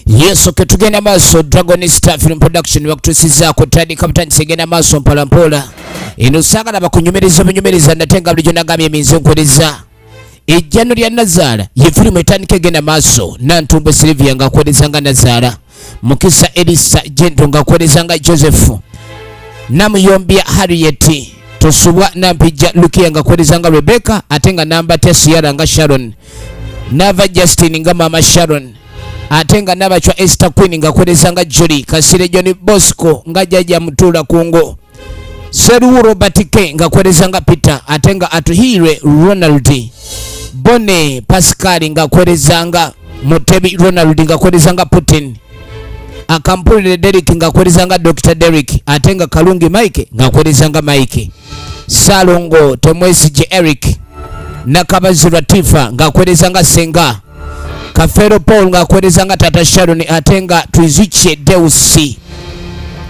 Yesu ketugenda maso Dragon Star Film Production wakutusiza kutandika butandise genda maso mpola mpola ino sagala bakunyumiriza ndatenga bulijjo nagamye eminze nkoleza ejjano lya Nazara ye film etandika genda maso Nantumbo Sylvia nga akolezanga Nazara Mukisa Elisa Jendo nga akolezanga Joseph Namuyombya Harriet Tosubwa Nampija Lukia nga akolezanga Rebecca atenga namba Tesiara nga Sharon Nava Justin nga Mama Sharon atenga nabachwa Esther Queen nga akolezanga Jolie Kasire John Bosco nga Jaja Mutula Kungo Seru Robert K nga akolezanga Peter atenga Atuhire Ronald Bone Pascal nga akolezanga Mutebi Ronald nga akolezanga Putin Akampulire Derek nga akolezanga Dr. Derek atenga Kalungi Mike nga akolezanga Mike Salongo Tomwesi J Eric Nakabazi Latifa nga akolezanga Senga Kafero Paul nga akolezanga Tata Sharon atenga Twiziche Deusi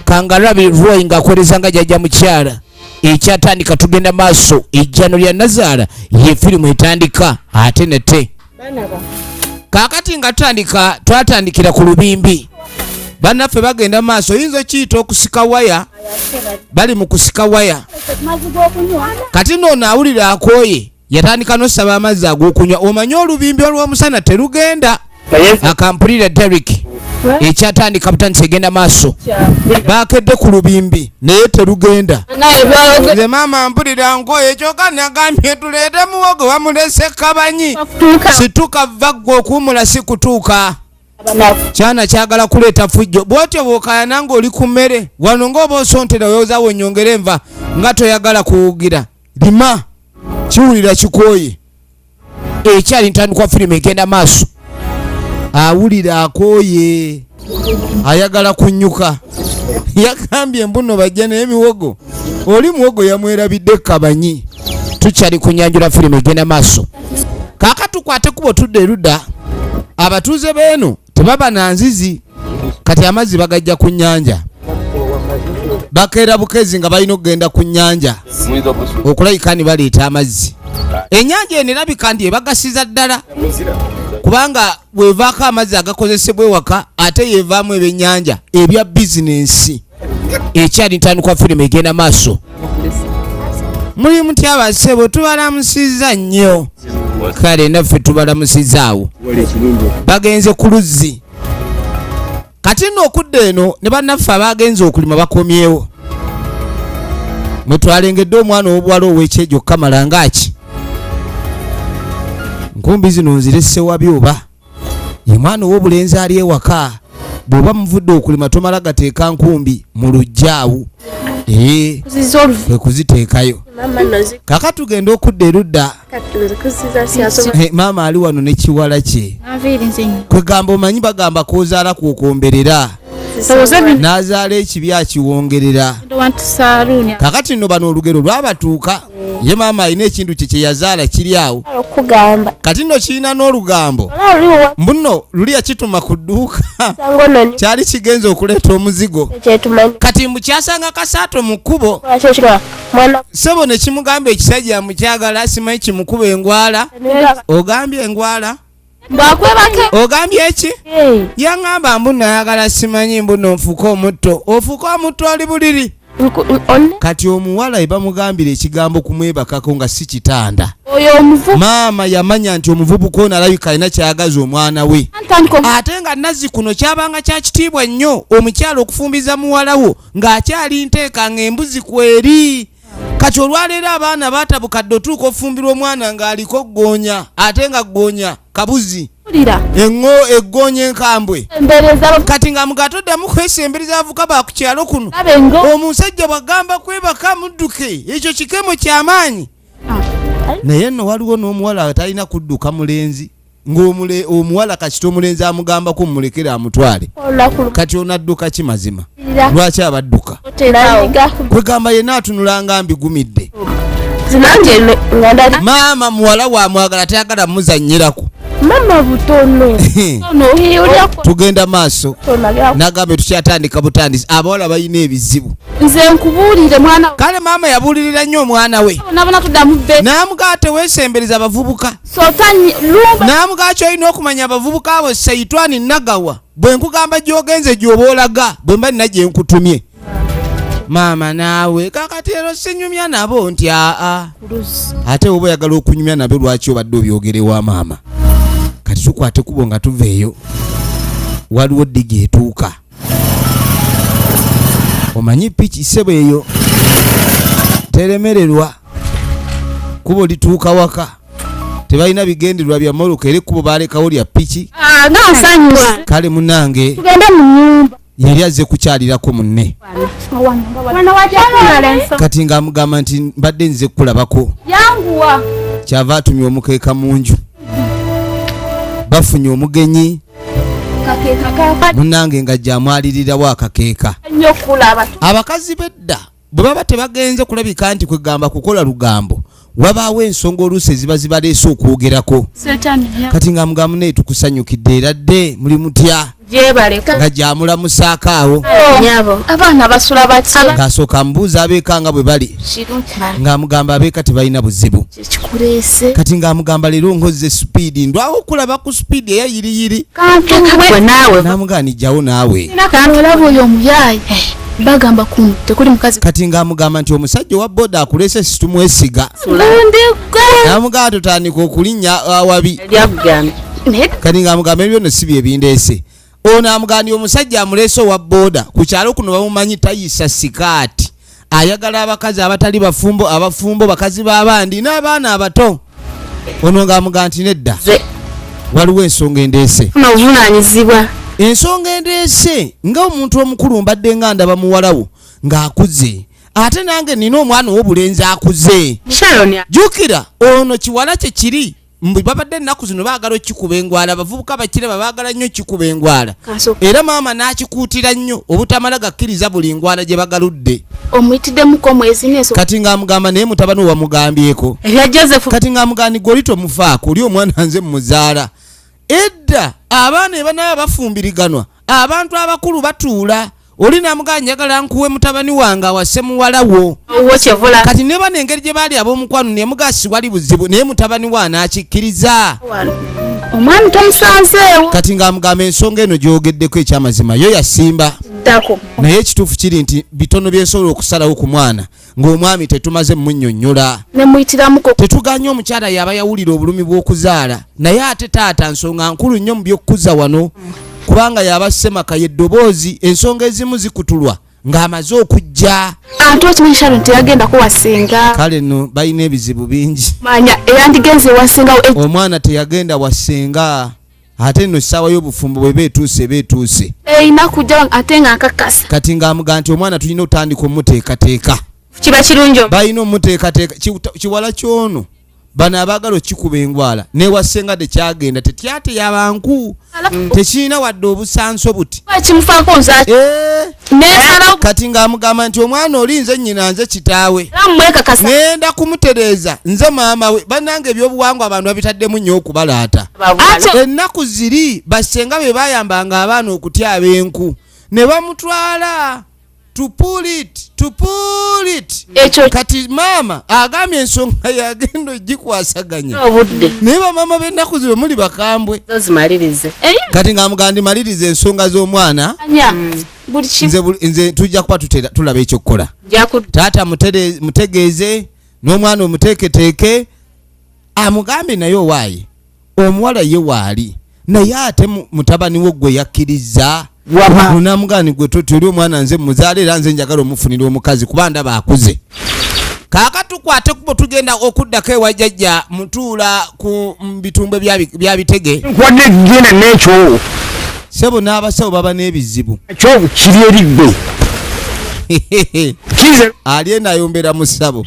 Kangarabi Roy nga akolezanga Jaja Mukyala ekyatandika tugenda maaso ejjano lya Nazara ye firimu etandika ate nete kakati nga twatandikira ku lubimbi bannaffe bagenda maaso yinza kiyita okusika waya bali mu kusika waya kati noono awulira akooye yatandika n'osaba amazzi ag'okunywa omanye olubimbi olw'omusana terugenda akampulira Derek ekyatandika butandise egenda maaso bakedde ku lubimbi naye terugenda nze maama mpulira nkoye kyokka nagambye tuleete muwogo bamulese kabanyi situka vaggwa okuwumula si kutuuka kyana kyagala kuleeta fujjo bwotyo bwokayana ng'oli ku mmere wano ng'oba osontera weoza wonyongere enva nga toyagala kuwugira lima kiwulira kikooye ekyali ntandikwa firimu egenda maaso awulira akooye ayagala kunyuka yagambye mbuno bajja naye miwogo oli muwogo yamwerabidde kabanyi tukyali kunyanjula firimu egenda maaso kaaka tukwate kubo tudde erudda abatuuze beeno tebaba na nzizi kati amazzi bagajja ku nnyanja bakeera bukezi nga balina okugenda ku nnyanja okulayika ni baleeta amazzi ennyanja eno erabika ndi ebagasiza ddala kubanga bwevaako amazzi agakozesebwa ewaka ate yevaamu ebyennyanja ebya bizinensi ekyali ntandikwa firimu egenda maaso muli mutya abasebo tubalamusizza nnyo kale naffe tubalamusizaawo bagenze ku luzzi kati nno okudda eno ne bannaffe abagenze okulima bakomyewo mwe twalengedde omwana ow'obuwala ow'ekyejo Kamala ngaaki nkumbi zino nzirese wabi oba ye mwana ow'obulenzi ali ewaka bw'oba muvudde okulima tomala gateeka nkumbi mu lujjaawo kwe kuziteekayo kaka tugenda okudda erudda maama ali wano ne kiwala kye kwegamba omanyi bagamba koozaala kwokomberera n'azaala ekibi akiwongerera kakati nno bano olugero lwabatuuka ye maama alina ekintu kye kyeyazaala kiri awo kati nno kirina n'olugambo mbuno luli yakituma ku dduuka kyali kigenza okuleeta omuzigo kati mbukyasanga kasaato mu kkubo sebo ne kimugamba ekisajja mukyagala asimanyi kimukuba engwala ogambye engwala ogambye eki yaŋŋamba mbuno ayagala simanyi mbuno nfuuka omutto ofuuka omutto oli buliri kati omuwala ebamugambira ekigambo kumwebakako nga si kitanda maama yamanya nti omuvubuka ono alabika alina kyayagaza omwana we ate nga nazzi kuno kyabanga kyakitiibwa nnyo omukyala okufumbiza muwala wo ng'akyali nteeka ng'embuzi kweri kati olwaleero abaana baatabukadde otuuka ofumbirwa omwana ng'aliko ggoonya ate nga ggoonya kabuzi eggoonya enkambwe kati nga mugatoddamu kwesembereza avuka bakukyalo kuno omusajja bwagamba kwebaka mudduke ekyo kikemo kyamaanyi naye nno waliwo n'omuwala atalina kudduka mulenzi ng'omuwala kasita omulenzi amugambako mumulekere amutwale kati onadduka kimazima lwaki abadduka kwegamba yenna atunulanga mbigumidde maama muwala wamwagala tayagala muzanyirako mama butono tugenda maaso nagambe tukyatandika butandisi abawala balina ebizibu nze nkubuulire mwana kale maama yabuulirira nnyo omwana we n'amugaa teweesembereza abavubuka n'amugaa kyolina okumanya abavubuka abo Saitwani Nagawa bwe nkugamba gy'ogenze gy'oba olaga bwe mba nina gye nkutumye. Maama naawe kakati ero sinyumya nabo nti ate oba oyagala okunyumya nabo lwaki obadde obyogerewa maama. Kati tukwate kubo nga tuveeyo waliwo ddiga etuuka. Omanyi piki ssebo eyo teremererwa kubo lituuka waka tebalina bigendererwa bya moloka era kubo balekawo lya piki. Kale munange tugende mu nyumba yali azze kukyalirako munne kati ng'amugamba nti mbadde nze kulabako yanguwa kyava atumya omukeeka mu nju bafunye omugenyi munange nga gyamwalirirawo akakeeka. Abakazi bedda bwe baba tebagenze kulabika nti kwegamba kukola lugambo wabaawo ensonga oluusi eziba zibaleese okwogerako. Kati ng'amugamba naye tukusanyukidde era dde muli mutya nga gyamulamusaako awo abaana basula batya ng'asooka amubuuza abeeka nga bwe bali ng'amugamba abeeka tebalina buzibu. Kati ng'amugamba leero nkoze supiidi ndwawo okulaba ku supiidi eyayiriyiri n'amugamba nijjawo naawe olaba oyo omuyaayi bagamba kuno tekuli mukazi. Kati ng'amugamba nti omusajja owa boda akuleese situmwesiga n'amugamba totandika okulinnya awabi. Kati ng'amugamba ebyo nno si bye bindeese. Ono amugambye omusajja amuleese owa boda ku kyalo kuno bamumanyi tayisa sikaati ayagala abakazi abatali bafumbo abafumbo bakazi b'abandi n'abaana abato. Ono ng'amugamba nti nedda waliwo ensonga endeese. Ensonga endeese nga omuntu omukulu mbadde nga ndaba muwalawo ng'akuze ate nange nina omwana ow'obulenzi akuze. Jjukira ono kiwala kye kiri mbu babadde ennaku zino baagala okikuba engwala abavubuka bakiraba baagala nnyo okikuba engwala era maama n'akikuutira nnyo obutamala gakkiriza buli ngwala gye bagaludde. Omuyitiddemuko mwezi neso. Kati ng'amugamba naye mutabani wamugambyeko. Kati ng'amugamba gwe oli tomufaako oli omwana nze mmuzaala. Edda abaana ebanaba bafumbiriganwa abantu abakulu batuula oli n'amugamba njagala nkuwe mutabani wange awase muwalawo. Kati ne bano engeri gye baali ab'omukwano ne mugasi wali buzibu naye mutabani wa n'akikkiriza. Omwami tomusanzeewo. Kati ng'amugamba ensonga eno gyogeddeko ekyamazima yo yasimba naye ekituufu kiri nti bitono byensobola okusalawo ku mwana ng'omwami tetumaze munnyonnyola tetuganye omukyala yaba yawulira obulumi bw'okuzaala naye ate taata nsonga nkulu nnyo mu by'okukuza wano kubanga yaba semaka yeddoboozi ensonga ezimu zikutulwa ng'amaze okujja. Antu okimanyi Sharon teyagenda kuwasenga. Kale nno balina ebizibu bingi. Manya eyandigenze wasenga omwana teyagenda wasenga ate nno essaawa y'obufumbo bwe beetuuse eyina kujja ate nga nkakasa. Kati ng'amugamba nti omwana tulina otandika omuteekateeka kiba kirungi balina omuteekateeka kiwala kyono bano abaagala okikuba engwala newasenga tekyagenda tetyate yabanku tekirina wadde obusanso buti kimufaako nza nesalawo. Kati ng'amugamba nti omwana olinze nnyina nze kitaawe ngenda kumutereeza nze maama we bannange ebyobuwangwa abantu babitaddemu nnyo okubalaata. Ennaku ziri basenga be bayambanga abaana okutya ab'enku ne bamutwala to pull it. Kati maama agambye ensonga yagenda ogikwasaganya naye bamaama b'ennaku zino muli bakambwe. Kati ng'amugamba maliriza ensonga z'omwana nze tujja kuba tulaba ekyokukola. Taata mutegeeze n'omwana omuteeketeeke amugambe naye owaaye omuwala ye waali naye ate mutabani wo gwe yakkiriza. Namugani gwe toti oli omwana nze muzaale era nze njagala omufunira omukazi kuba ndaba akuze. Kaaka tukwate kubo tugenda okuddako ewa jjajja mutuula ku bitumbe bya bitege. Nkwadde kugenda n'ekyo. Sebo n'abasawo baba n'ebizibu. Ekyo kiri erigwe. Kize ali nayombera mu ssabo.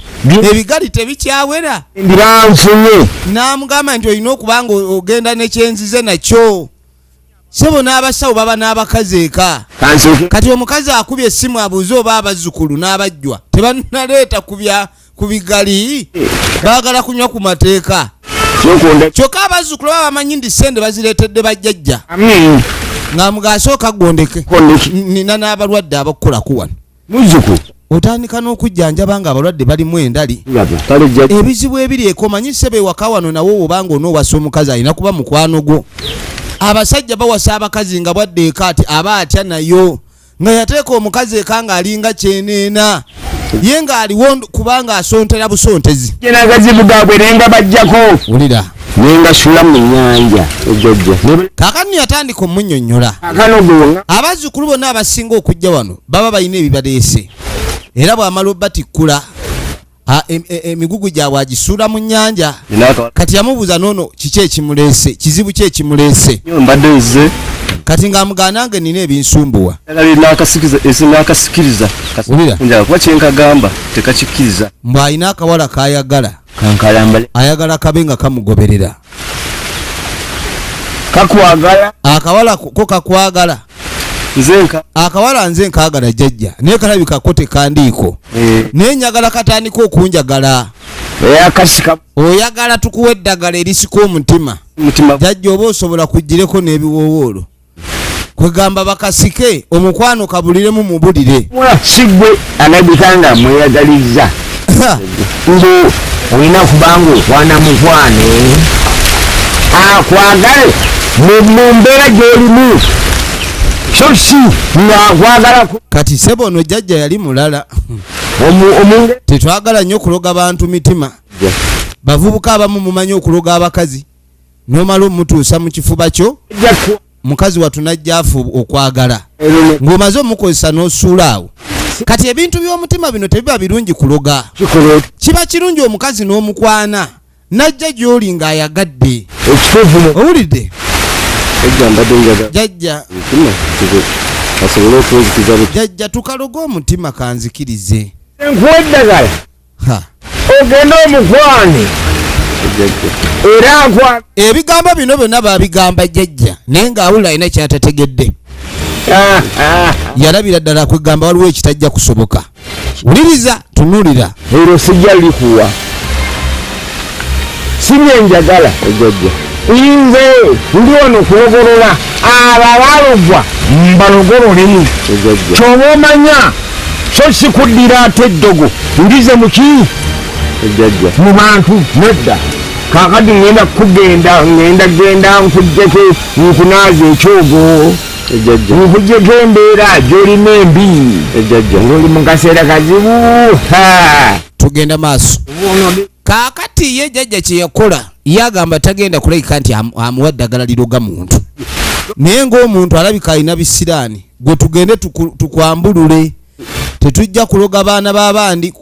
Ebigali tebikyawera. Ndiranfunye. N'amugamba nti olina okubanga ogenda n'ekyenzize nakyo. Sebo n'abasawo baba n'abakazi eka. Kati omukazi akubye essimu abuuze oba abazzukulu n'abajjwa tebannaleeta ku bigali baagala kunywa ku mateeka. Kyokka abazzukulu baba bamanyi ndi ssente bazireetedde bajjajja. Ng'amugamba asooka gondeke nina n'abalwadde abakukolako wano. Muzzukulu otandika n'okujjanjaba nga abalwadde balimu endali. Ebizibu ebiri eko omanyi ssebo ewaka wano nawo obanga onoowasa omukazi alina kuba mukwano gwo. abasajja bawasa abakazi nga bwadde eka ati aba atya nayo nga yateeka omukazi eka nga alinga kyeneena ye nga aliwo kubanga asontera busontezi jenagazibu gaabwe nenga bajjako wulira nenga sula mu nnyanja ejjajja kaakano yatandika omunnyonnyola akanogonga abazzukulu bonna abasinga okujja wano baba balina ebibaleese era bw'amala obbatikkula emigugu gyabwe agisuula mu nnyanja kati yamubuuza noono kiki ekimuleese kizibu ki ekimuleese mbadde nze kati ng'amugaana nange nina ebinsumbuwa n'akasikiriza wulira njala kuba kyenkagamba tekakikkiriza mbw alina akawala kayagala kankalambale ayagala kabe nga kamugoberera kakwagala akawala ko kakwagala nzenka akawala nze nkaagala jjajja naye kalabikako tekandiiko naye njagala katandika okunjagala akasika oyagala tukuwa eddagala erisika omutima mutima jjajja oba osobola kugireko n'ebiwoowoolo kwegamba bakasike omukwano kabuliremu mubulire sigwe alabikanga mweyagaliza nze olina kubanga okwana mukwane akwagale mu mbeera gy'olimu so si ngaakwagala kati sebono jjajja yali mulala omunge tetwagala nnyo okuloga bantu mitima bavubuka abamu mumanyi okuloga abakazi nomala omutuusa mu kifuba kyo mukazi watunajja afu okwagala ng'omaze omukozesa n'osuula awo kati ebintu by'omutima bino tebiba birungi kuloga kiba kirungi omukazi n'omukwana najja gy'oli ng'ayagadde owulidde jjajja jjajja tukaloge omutima kanzikirize nkuweddagala ogenda omukwane era nkwa ebigambo bino byonna babigamba jjajja naye ng'awulira alina kyatategedde yalabira ddala kwegamba waliwo ekitajja kusoboka wuliriza tunulira ero sijja likuwa sinyenjagala ejjajja nze ndi wano kulogolola ababalogwa mbalogololemu kyoba omanya so sikuddira ate eddogo ndize muki ejjajja mu bantu nedda kakati ngenda kugenda genda nkujjeko nkunaaza ekyogo ejjajja nkujjeko embeera gy'olina embi ejjajja ng'oli mu kaseera kazibu tugenda maaso kaakati ye jjajja kye yakola yagamba tagenda kulabika nti amuwa ddagala liroga muntu naye ng'omuntu alabika alina bisiraani gwe tugende tukwambulule tetujja kuloga baana b'abandi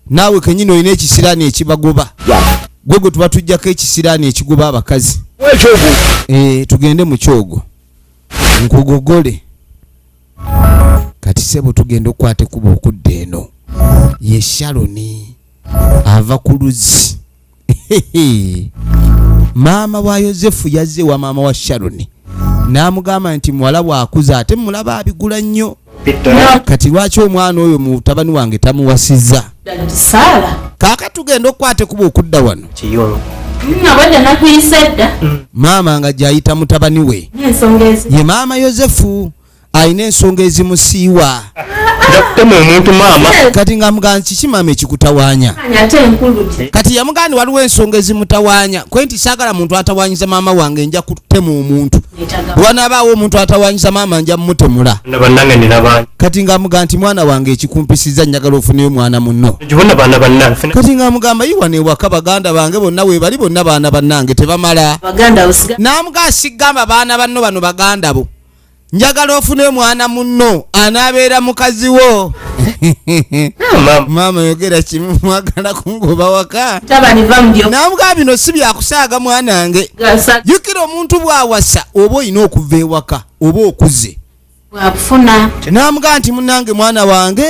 naawe kenyini olina ekisiraani ekibagoba gwe tuba tujjako ekisiraani ekigoba abakazi tugende mu kyogo nkugogole kati sebo tugenda okukwata ekuba okudda eno ye Shaloni ava ku luzzi maama wa Yozefu yazze wa maama wa Shaloni n'amugamba nti muwala bw'akuza ate mulaba abigula nnyo kati lwaki omwana oyo mutabani wange tamuwasizza kaaka tugenda okukwata ekuba okudda wano maama nga gy'ayita mutabani we ye maama Yozefu alina ensonga ezimusiiwa omuntu maama kati ng'amugamba kiki maama ekikutawaanya kati yamugamba waliwo ensonga ezimutawaanya kwe nti saagala muntu atawaanyiza maama wange nja kutema omuntu bw'anaabaawo omuntu atawaanyiza maama nja mmutemula kati ng'amugamba nti mwana wange ekikumpisiza njagala ofuneyo mwana munno kati ng'amugamba yiwana ewaka baganda bange bonna weebali bonna baana bannange tebamala n'amugamba sigamba baana banno bano baganda bo njagala ofune mwana munno anaabeera mukazi wo maama yogera kimu mwagala kungoba waka namugamba bino si byakusaaga mwanange jjukira omuntu bw'awasa oba olina okuva ewaka oba okuze namugamba nti munnange mwana wange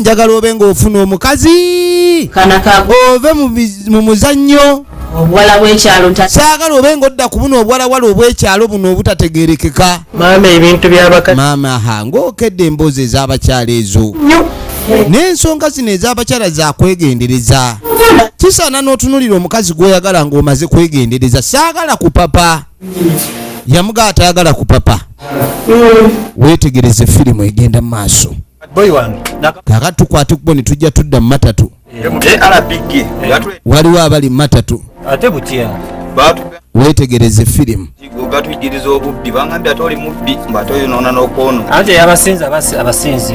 njagala obe ng'ofuna omukazi ove mu muzannyo obuwala bw'ekyalo saagala obe ng'odda ku buno obuwalawala obw'ekyalo buno obutategeerekeka maama ebintu by'abakazi maama ng'okedde emboozi ez'abakyala ezo n'ensonga zino ez'abakyala zakwegendereza kisaana n'otunulira omukazi gw'oyagala ng'omaze kwegendereza saagala ku papa yamugaa atayagala ku papa weetegereze firimu egenda mu maaso kaaka tukwate kubo ne tujja tudda mu matatu waliwo abali mu matatu ate butya wetegereze firimu gatuyigiriza obubbi bangambye ate oli mubbi mbate oyonoona n'okwono ate abasinzi abasinzi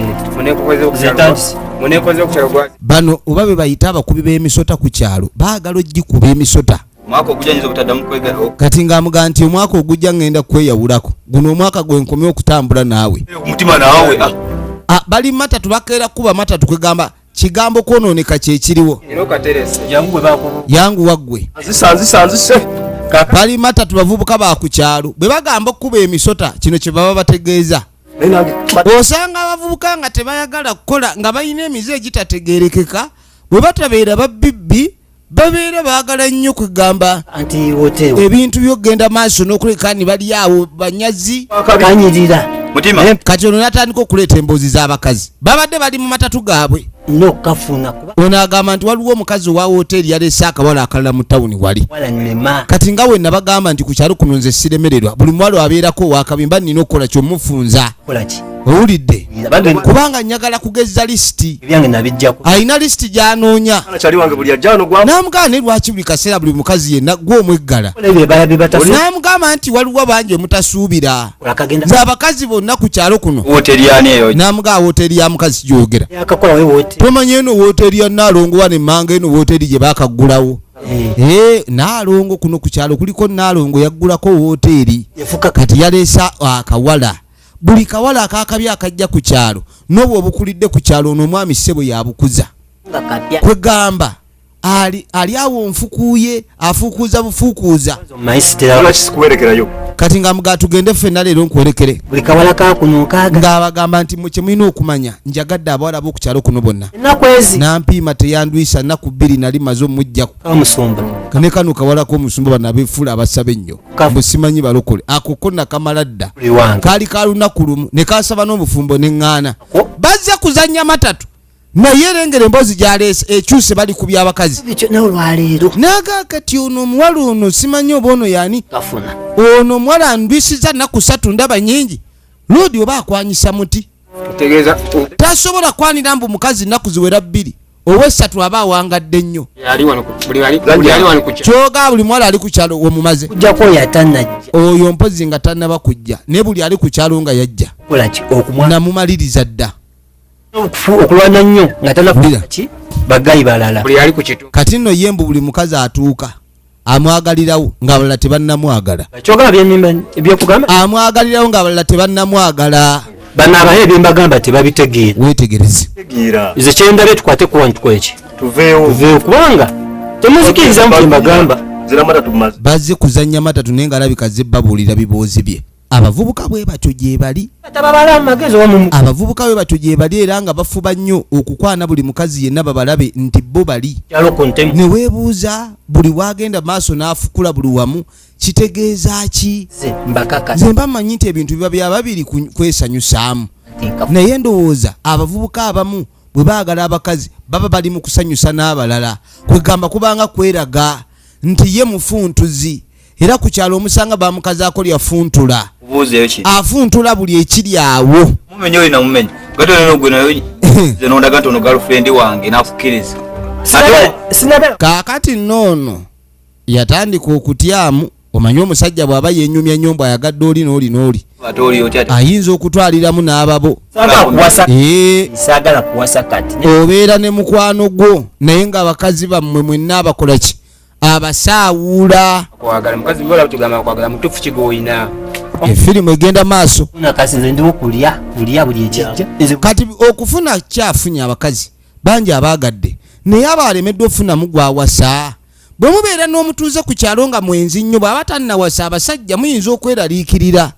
munekoze okukyalo bano oba be bayita abakubi b'emisota ku kyalo baagala ogikuba emisota omwaka ogujjanyiza obutaddamu kwegalawo kati ng'amugaa nti omwaka ogujja ngenda kweyawulako guno omwaka gwe nkomye okutambula naawe omutima naawe bali matatu bakeera kuba matatu kwegamba kigambo kwonooneka kyekiriwo yangu waggwe bali matatu bavubuka bakukyalo bwe bagamba okkuba emisota kino kye baba bategeeza osanga abavubuka nga tebayagala kukola nga balina emize egitategerekeka bwe batabeera babibbi babeera baagala nnyo kwegamba ebintu byokgenda maaso n'okulekani bali awo banyazi mutima kati ono natandika okuleeta emboozi z'abakazi babadde bali mu matatu gaabwe ono agamba nti waliwo omukazi owa woteeri yaleese akawala akalala mu tawuni wali kati nga wenna bagamba nti ku kyalo kuno nze siremererwa buli muwala abeerako owakabimba nina okukola kyomufunza owulidde kubanga njagala kugeza lisiti alina lisiti gy'anoonya n'amugamba ne lwaki buli kaseera buli mukazi yenna gw'omweggala n'amugamba nti waliwo bangi mutasuubira nze abakazi bonna ku kyalo kuno n'amugamba woteeri ya mukazi gyogera tomanye eno woteeri ya Naalongo wane emmanga eno woteeri gye baakaggulawo Naalongo kuno ku kyalo kuliko Naalongo yaggulako woteeri kati yaleesa akawala buli kawala akakabi akajja ku kyalo n'obwo obukulidde ku kyalo ono omwami ssebo yabukuza kwegamba ali awo nfukuuye afuukuuza bufuukuuza kati nga mugaa tugende ffenna leero nkwerekere ng'abagamba nti kye mulina okumanya njagadde abawala b'oku kyalo kuno bonna nampiima teyandwisa nnaku 2 nali maze omugjaku ne kano kawala k'omusumba bano abeefuula abasaba ennyo mbu simanyi balokole ako konna kamala dda kaali ka lunaku lumu ne kasaba n'obufumbo n'eŋŋaana bazze kuzannya matatu naye erengera emboozi gyaleese ekyuse bali ku by'abakazi naga kati ono omuwala ono simanyi oba ono yaani ono omuwala andwisiza nnaku 3 ndaba nyingi lodi oba akwanyisa muti tasobola kwanira mbu mukazi nnaku ziwera 2 ow'essatu aba awangadde nnyo kyoga buli muwala ali ku kyalo omumaze oyo mpozi nga tannaba kujja ne buli ali ku kyalo nga yajja namumaliriza dda okulwana nnyo nga tanaki bagayi balala kati nno yembu buli mukazi atuuka amwagalirawo ng'abalala tebannamwagala amwagalirawo ng'abalala tebannamwagala bano abaye byembagamba tebabitegeera wetegereze nze kyendabye tukwate ku wantu kweki tuveewo kubanga temuzikiriza mu kyembagamba bazze kuzannya matatu naye ng'alabika ze babuulira biboozi bye abavubuka bwe batyo gye bali abavubuka bwe batyo gye bali era nga bafuba nnyo okukwana buli mukazi yenna babalabe nti bo bali ne weebuuza buli wagenda maaso n'afukula buli wamu kitegeeza ki nze mba mmanyi nti ebintu biba byaba biri kwesanyusaamu naye ndowooza abavubuka abamu bwe baagala abakazi baba bali mu kusanyusa n'abalala kwegamba kubanga kweraga nti ye mufuntuzi era ku kyalo omusanga bamukazaako lyafuntula afuntula buli ekiri awo mumenya oyo namumenya gatoleno gwe nayo zenondaga nti ono girlfriend wange nakukkiriza kaakati noono yatandika okutyamu omanyi omusajja bw'aba yenyumya nyombo ayagadde oli n'oli n'oli ayinza okutwaliramu n'ababo obeera ne mukwano gwo naye ng'abakazi bammwe mwenna abakola ki abasaawula efirimu egenda maaso kati okufuna kyafunye abakazi bangi abaagadde naye abalemeddwa ofunamu gwawasa bwe mubeera n'omutuuze ku kyalo nga mwenzi nnyo bw'aba tannawasa abasajja muyinza okweraliikirira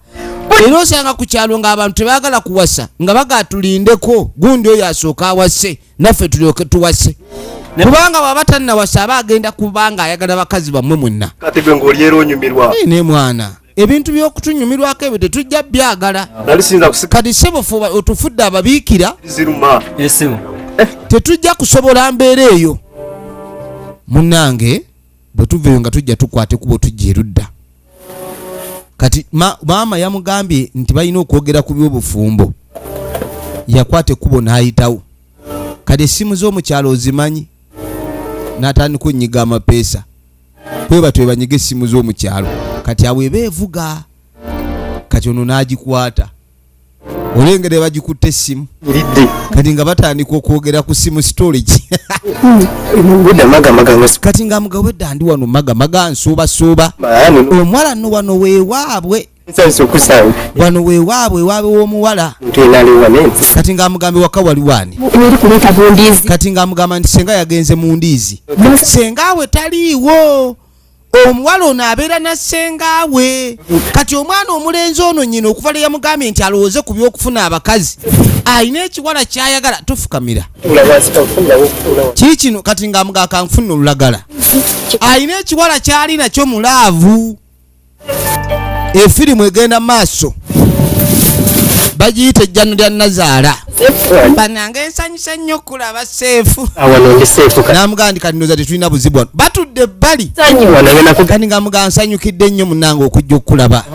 era osanga ku kyalo ng'abantu tebaagala kuwasa nga bagatulindeko gundi oyo asooka awase naffe tulyoke tuwase kubanga bw'aba tannawasa aba agenda kubanga ayagala bakazi bammwe mwenna ne mwana ebintu by'okutunyumirwako ebyo tetujja byagala kati sebofu otufudde ababiikira tetujja kusobola mbeera eyo munnange bwe tuveeyo nga tujja tukwate kubo tujja erudda kati maama yamugambye nti balina okwogera ku by'obufumbo yakwata ekkubo n'ayitawo kati essimu z'omukyalo ozimanyi n'atandika onnyiga amapeesa kweba twebanyige essimu z'omu kyalo kati awo eba evuga kati ono n'agikwata olengere bagikutte essimu kati nga batandika okwogera ku simu storage kati nga mugawedde ndi wano magamaga nsuubasuuba omuwala nno wano weewaabwe wano weewaabwe waabe w'omuwala kati nga amugambe waka wali wani kati nga amugamba nti senga yagenze mu ndiizi sengaawe taliiwo omuwala ono abeera na sengaawe kati omwana omulenzi ono nyina okuva le yamugambye nti alowooze ku by'okufuna abakazi alina ekiwala kyayagala tofukamira kii kino kati nga amugaa kanfuna olulagala alina ekiwala kyali nakyo mulaavu efirimu egenda maaso bagiyita ejjano lya nazaala banange nsanyusa nnyo okulaba seefu namugaa ndi kati ndoza tetulina buzibu wano batudde ebbali kati nga mugaa nsanyukidde nnyo munange okujja okulaba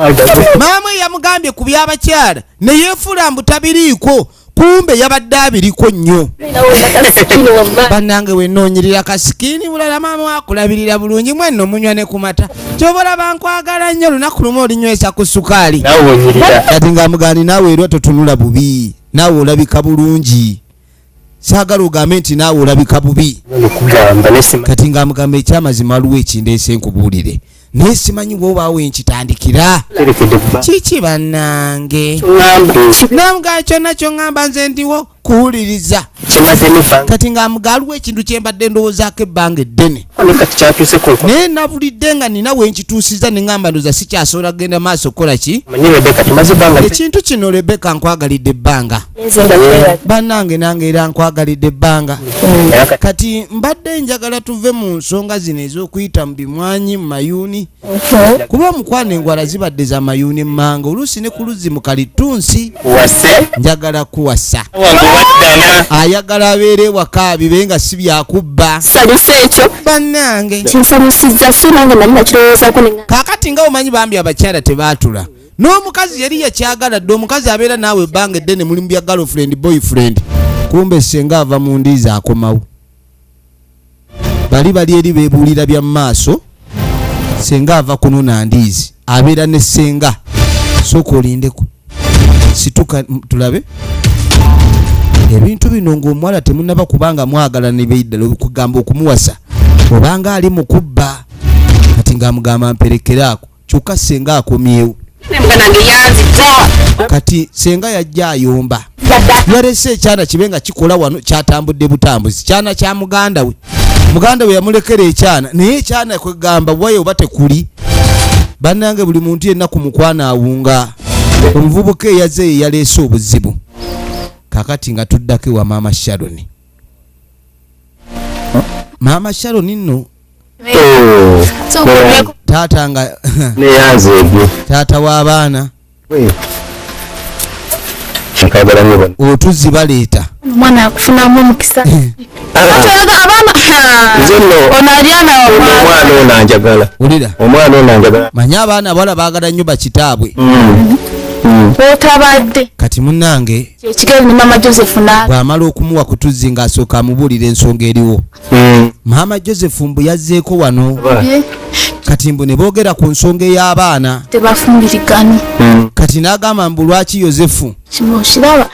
maama yamugambye ku by'abakyala ne yeefula mbu tabiriiko kumbe yabadde abiriko nnyo bannange wenoonyerera kasikini bulala maama wakulabirira bulungi mwenno munywa ne ku mata kyobalaba nkwagala nnyo lunaku lumu olinywesa ku sukaali kati nga mugani naawe erwa totunula bubi naawe olabika bulungi saagala ogambe nti naawe olabika bubi kati nga mugamba ekyamazima waliwo ekindeese nkubuulire naye simanyi bwobaawo enkitandikira kiki bannange namugaa kyonna kyoŋŋamba nze ndiwo kuwuliriza kati nga mugaaliwo ekintu kyembadde ndowoozaako ebbanga eddene naye nabulidde nga nina wenkituusiza neŋŋamba ndoza sikyasobola kugenda maaso kukola ki ekintu kino Rebecca nkwagalidde ebbanga bannange nange era nkwagalidde ebbanga kati mbadde njagala tuve mu nsonga zino ez'okuyita mu bimwanyi mu mayuuni kuba omukwano engwala zibadde za mayuuni emmanga oluusi ne ku luzzi mu kalitunsi njagala kuwasa ayagala abeere waka bibe nga si byakubba bannange kaakati nga omanyi bambi abakyala tebaatula n'omukazi yali yakyagala dde omukazi abeera naawe ebbanga eddene mulimu bya girlfriend boyfriend kumbe senga ava mu ndiizi akomawo bali eri beebuulira bya maaso senga ava kunona ndiizi abeera ne senga sooka olindeku situka tulabe ebintu bino ng'omuwala temunaba kubanga mwagala ne beidala okugamba okumuwasa obanga ali mu kubba kati ng'amugamba mperekeraako kyokka senga akomyewo kati senga yajja ayomba yalese ekyana kibe nga kikola wano kyatambudde butambuzi kyana kya muganda we yamulekera ekyana naye ekyana kwegamba bwayo oba tekuli bannange buli muntu yenna ku mukwana awunga omuvubuka eyaze yaleese obuzibu kakati nga tuddako wa maama Sharoni maama Sharoni nno taata nga taata w'abaana otuzzi baleeta omwana yakufunamu omukisa omwana onanjagala manyi abaana abawala baagala nnyo bakitaabwe otabadde kati munnange kyekigere ne mama Joseph bw'amala okumuwa ku tuzzi ng'asooka amubuulira ensonga eriwo maama Joseph mbu yazzeeko wano kati mbu ne boogera ku nsonga ey'abaana tebafumbirigana kati n'agamba mbu lwaki Yozefu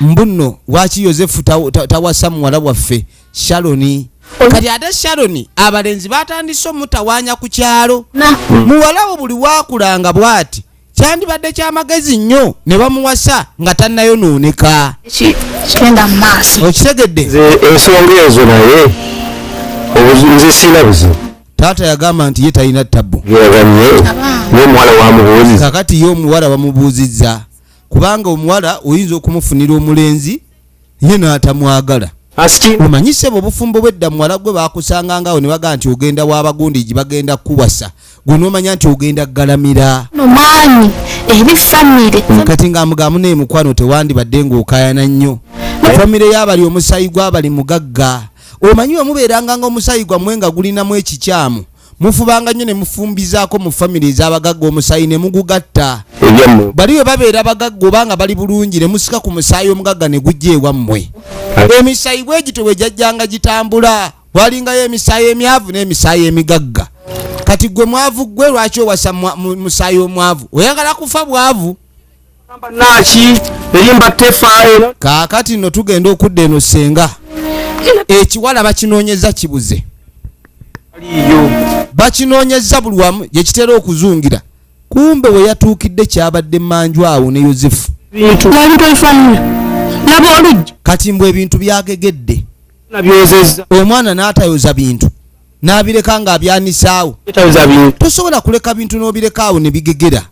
mbu nno lwaki Yozefu tawasa muwala waffe Sharoni kati ate Sharoni abalenzi batandise omutawaanya ku kyalo muwala wo buli waakulanga bw'ati kyandibadde kyamagezi nnyo ne bamuwasa nga tannayonooneka kigenda mu maaso okitegedde ensonga ezo naye nze sina buzibu taata yagamba nti ye talina ttabu n'omuwala wamubuuziza kakati ye omuwala bamubuuzizza kubanga omuwala oyinza okumufunira omulenzi ye n'atamwagala omanyise obufumbo bw'edda muwala gwe baakusangangawo ne bagamba nti ogenda w'abagundiji bagenda kuwasa gwe n'omanya nti ogenda galamira nomwami eri famire kati ng'amugamu naye mukwano tewandibadde ng'okayana nnyo famire y'abali omusayi gw'abali mugagga omanyi we mubeeranga ng'omusayi gwammwe nga gulinamu ekikyamu mufubanga nnyo ne mufumbizaako mu famire ez'abagagga omusayi ne mugugatta bali we babeera bagagga obanga bali bulungi ne musika ku musaayi omugagga ne gujja ewammwe emisayi bwe gito bwe jajjanga gitambula walingayo emisaayi emyavu n'emisaayi emigagga. Kati gwe mwavu gwe lwaki owasa musaayi omwavu? Oyagala kufa bwavu? Naki erimba tefaayo. Kaakati nno tugenda okudda eno Ssenga. Ekiwala bakinoonyeza kibuze. Bakinoonyeza buli wamu gye kitera okuzungira. Kumbe we yatuukidde kyabadde Manju awo ne Yozefu. Kati mbwe ebintu byagegedde. Omwana n'atayoza bintu. N'abireka ng'abyanisaawo. Tosobola kuleka bintu n'obireka awo ne bigegera.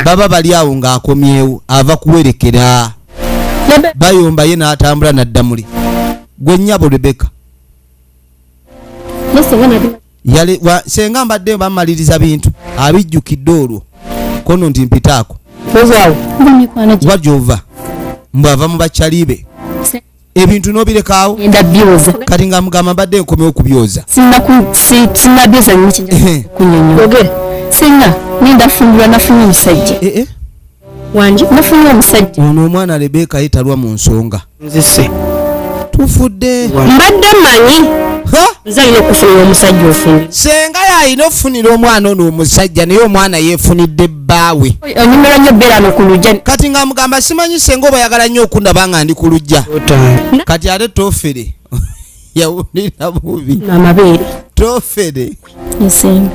Baba bali awo ng'akomyewo ava kuwerekera. Bayomba ye n'atambula n'adda muli. Gwe nnyabo Rebeka. Senga mbadde bamaliriza bintu abijjukidde olwo kono nti mpitaako wajova mbwava mu bakyalibe ebintu n'obirekaawo kati nga mugamba mbadde nkomyewo kubyoza ono omwana Rebeka yetalwa mu nsonga tufudde mbadde manyi nzalina okufunira omusajja ofunira. Senga yalina okufunira omwana ono omusajja naye omwana yeefunidde bbaawe. Onyumira nnyo beera ku lujja. Kati nga mugamba simanyi senga oba yagala nnyo okundaba nga ndi ku lujja. Kati ate Toofere yawulira bubi. Amabeere. Toofere. Nsenga.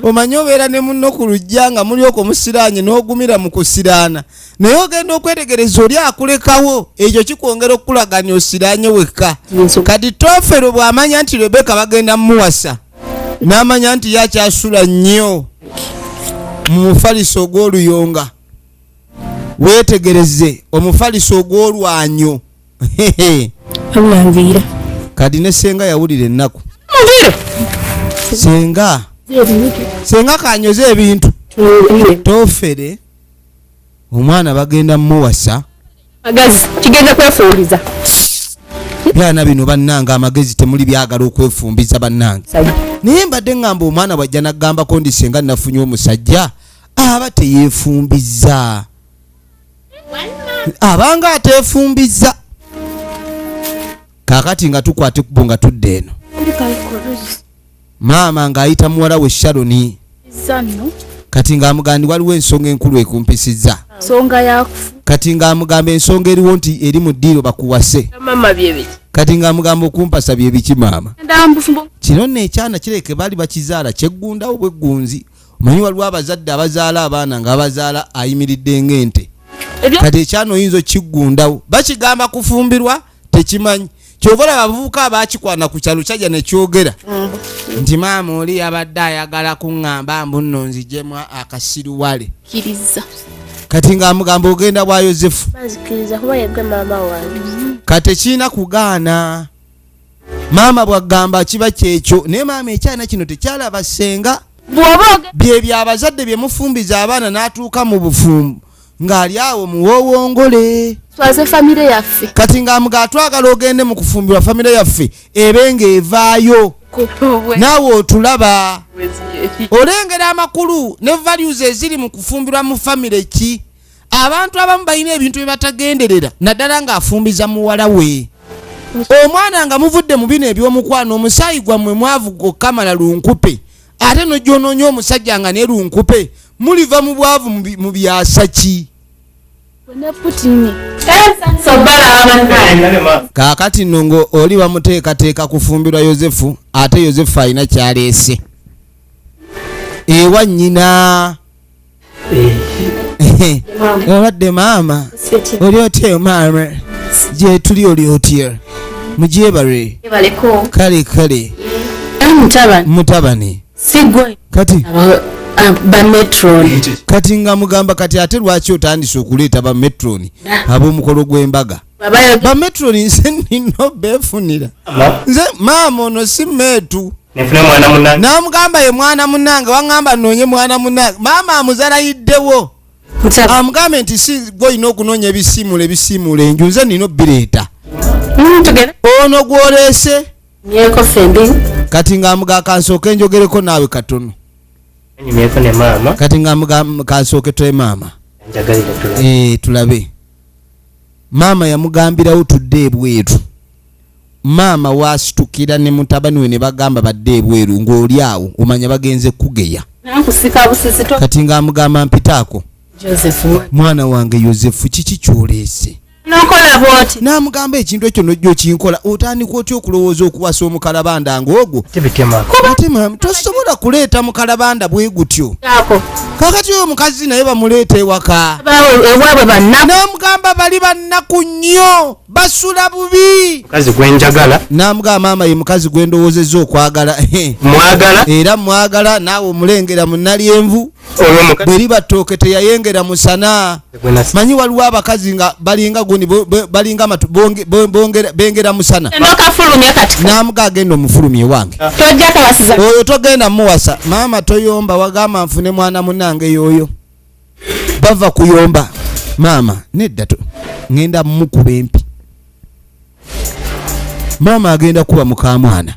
Omanyi obeera ne munno ku lujja nga mulyoka omusiraanye n'ogumira mu kusiraana. Naye ogenda okwetegereza oli akulekawo ekyo kikwongera okukulaganya osiraanye wekka. Kati Toofero bw'amanya nti Rebeka bagenda mmuwasa n'amanya nti yakyasula nnyo mu mufaliso ogw'oluyonga. Weetegereze omufaliso ogw'olwanyo. Amulangira. Kati ne Senga yawulira ennaku. Senga kanyoze ebintu. Toofere omwana bagenda mmuwasa. Magezi kigenda kwefumbiza. Byana bino bannanga amagezi temuli byagala okwefumbiza bannanga. Naye mbadde ngamba omwana bwajja n'aggambako ndi Senga nafunye omusajja aba teyeefumbiza. Abanga ateefumbiza. Kaakati nga tukwate kubo nga tudde eno. Maama ng'ayita muwala we Sharoni. Kati ng'amugandi waliwo ensonga enkulu ekumpisizza. Kati ng'amugamba ensonga eriwo nti eri mu ddiiro bakuwase. Kati ng'amugamba okumpasa bye biki maama. Kino nno ekyana kireke bali bakizaala kyeggundawo bweggunzi. Omanyi waliwo abazadde abazaala abaana ng'abazaala ayimiridde ng'ente. Kati ekyana oyinza okiggundawo. Bakigamba kufumbirwa tekimanyi. Kyovola abavubuka abakikwana ku kyalo kyajja ne kyogera. Nti maama oli yabadde ayagala kuŋŋamba mbu nno nzijemu akasiruwale. Kiriza. Kati ng'amugamba ogenda bwa Yozefu. Bazikiriza kuba yegwe maama wange. Kati kiina kugaana. Maama bw'agamba kiba kyekyo naye maama ekyana kino tekyalaba Senga. Bye byabazadde bye mufumbiza abaana n'atuuka mu bufumbu ng'ali awo muwowongole. Twaze famire yaffe. Kati ng'amuga twagala ogende mu kufumbirwa famire yaffe ebenga evaayo. Naawe otulaba. Olengera amakulu ne values eziri mu kufumbirwa mu famire ki. Abantu abamu balina ebintu bye batagenderera naddala ng'afumbiza muwala we. Omwana nga muvudde mu bino eby'omukwano omusaayi gwammwe mwavu gokkamala lunkupe. Ate n'ojjonoonya omusajja nga ne lunkupe muliva mu bwavu mu byasa ki. Kaakati nno ngo oli bamuteekateeka kufumbirwa Yozefu ate Yozefu alina kyaleese ewa nnyina. Obadde maama oli otyo maama gye tuli oli otyo mugyebale kale mutabani kati ba metroni. Kati nga mugamba kati ate lwaki otandise okuleeta ba metroni ab'omukolo gw'embaga. Ba metroni nze nino beefunira. Nze maama ono si meetu. N'amugamba ye mwana munnange waŋŋamba nnoonye mwana munnange. Maama amuzalayiddewo. Amugambe nti si gw'olina okunoonya ebisiimuula enju nze nino bireeta. Ono gw'oleese. Kati ng'amuga kansooke njogereko naawe katono. Kati ng'amugamba kansooke toe maama. Tulabe. Maama yamugambirawo tudde ebweru. maama wastukira ne mutabani we ne bagamba badde ebweru ng'oli awo omanya bagenze kugeya Nakusika busisito. kati ng'amugamba mpitaako Joseph. mwana wange Yozefu kiki kyoleese Nokola bwoti. n'amugamba ekintu ekyo n'ojja okinkola otandika otya okulowooza okuwasa omukalabanda ng'ogwo Tibitema. ate maama tosobola kuleeta mukalabanda bwe gutyo Yako. kakati oyo omukazi naye bamuleeta ewaka Bawe ewaabwe banna. n'amugamba bali bannaku nnyo basula bubi Mukazi gwenjagala. n'amugamba maama ye mukazi gwe ndowoozezza okwagala Mwagala. era mwagala naawe omulengera mu nnalyenvu Oyo mukazi. bwe liba ttooke teyayengera musana manyi waliwo abakazi nga balinga guni balinga bengera musana Nokafulumya kati. n'amuga agenda omufulumya ewange Tojja kawasiza. oyo togenda muwasa maama toyomba wagamba nfune mwana munange yoyo bava kuyomba maama nedda ngenda mukuba empi maama agenda kuba mukamwana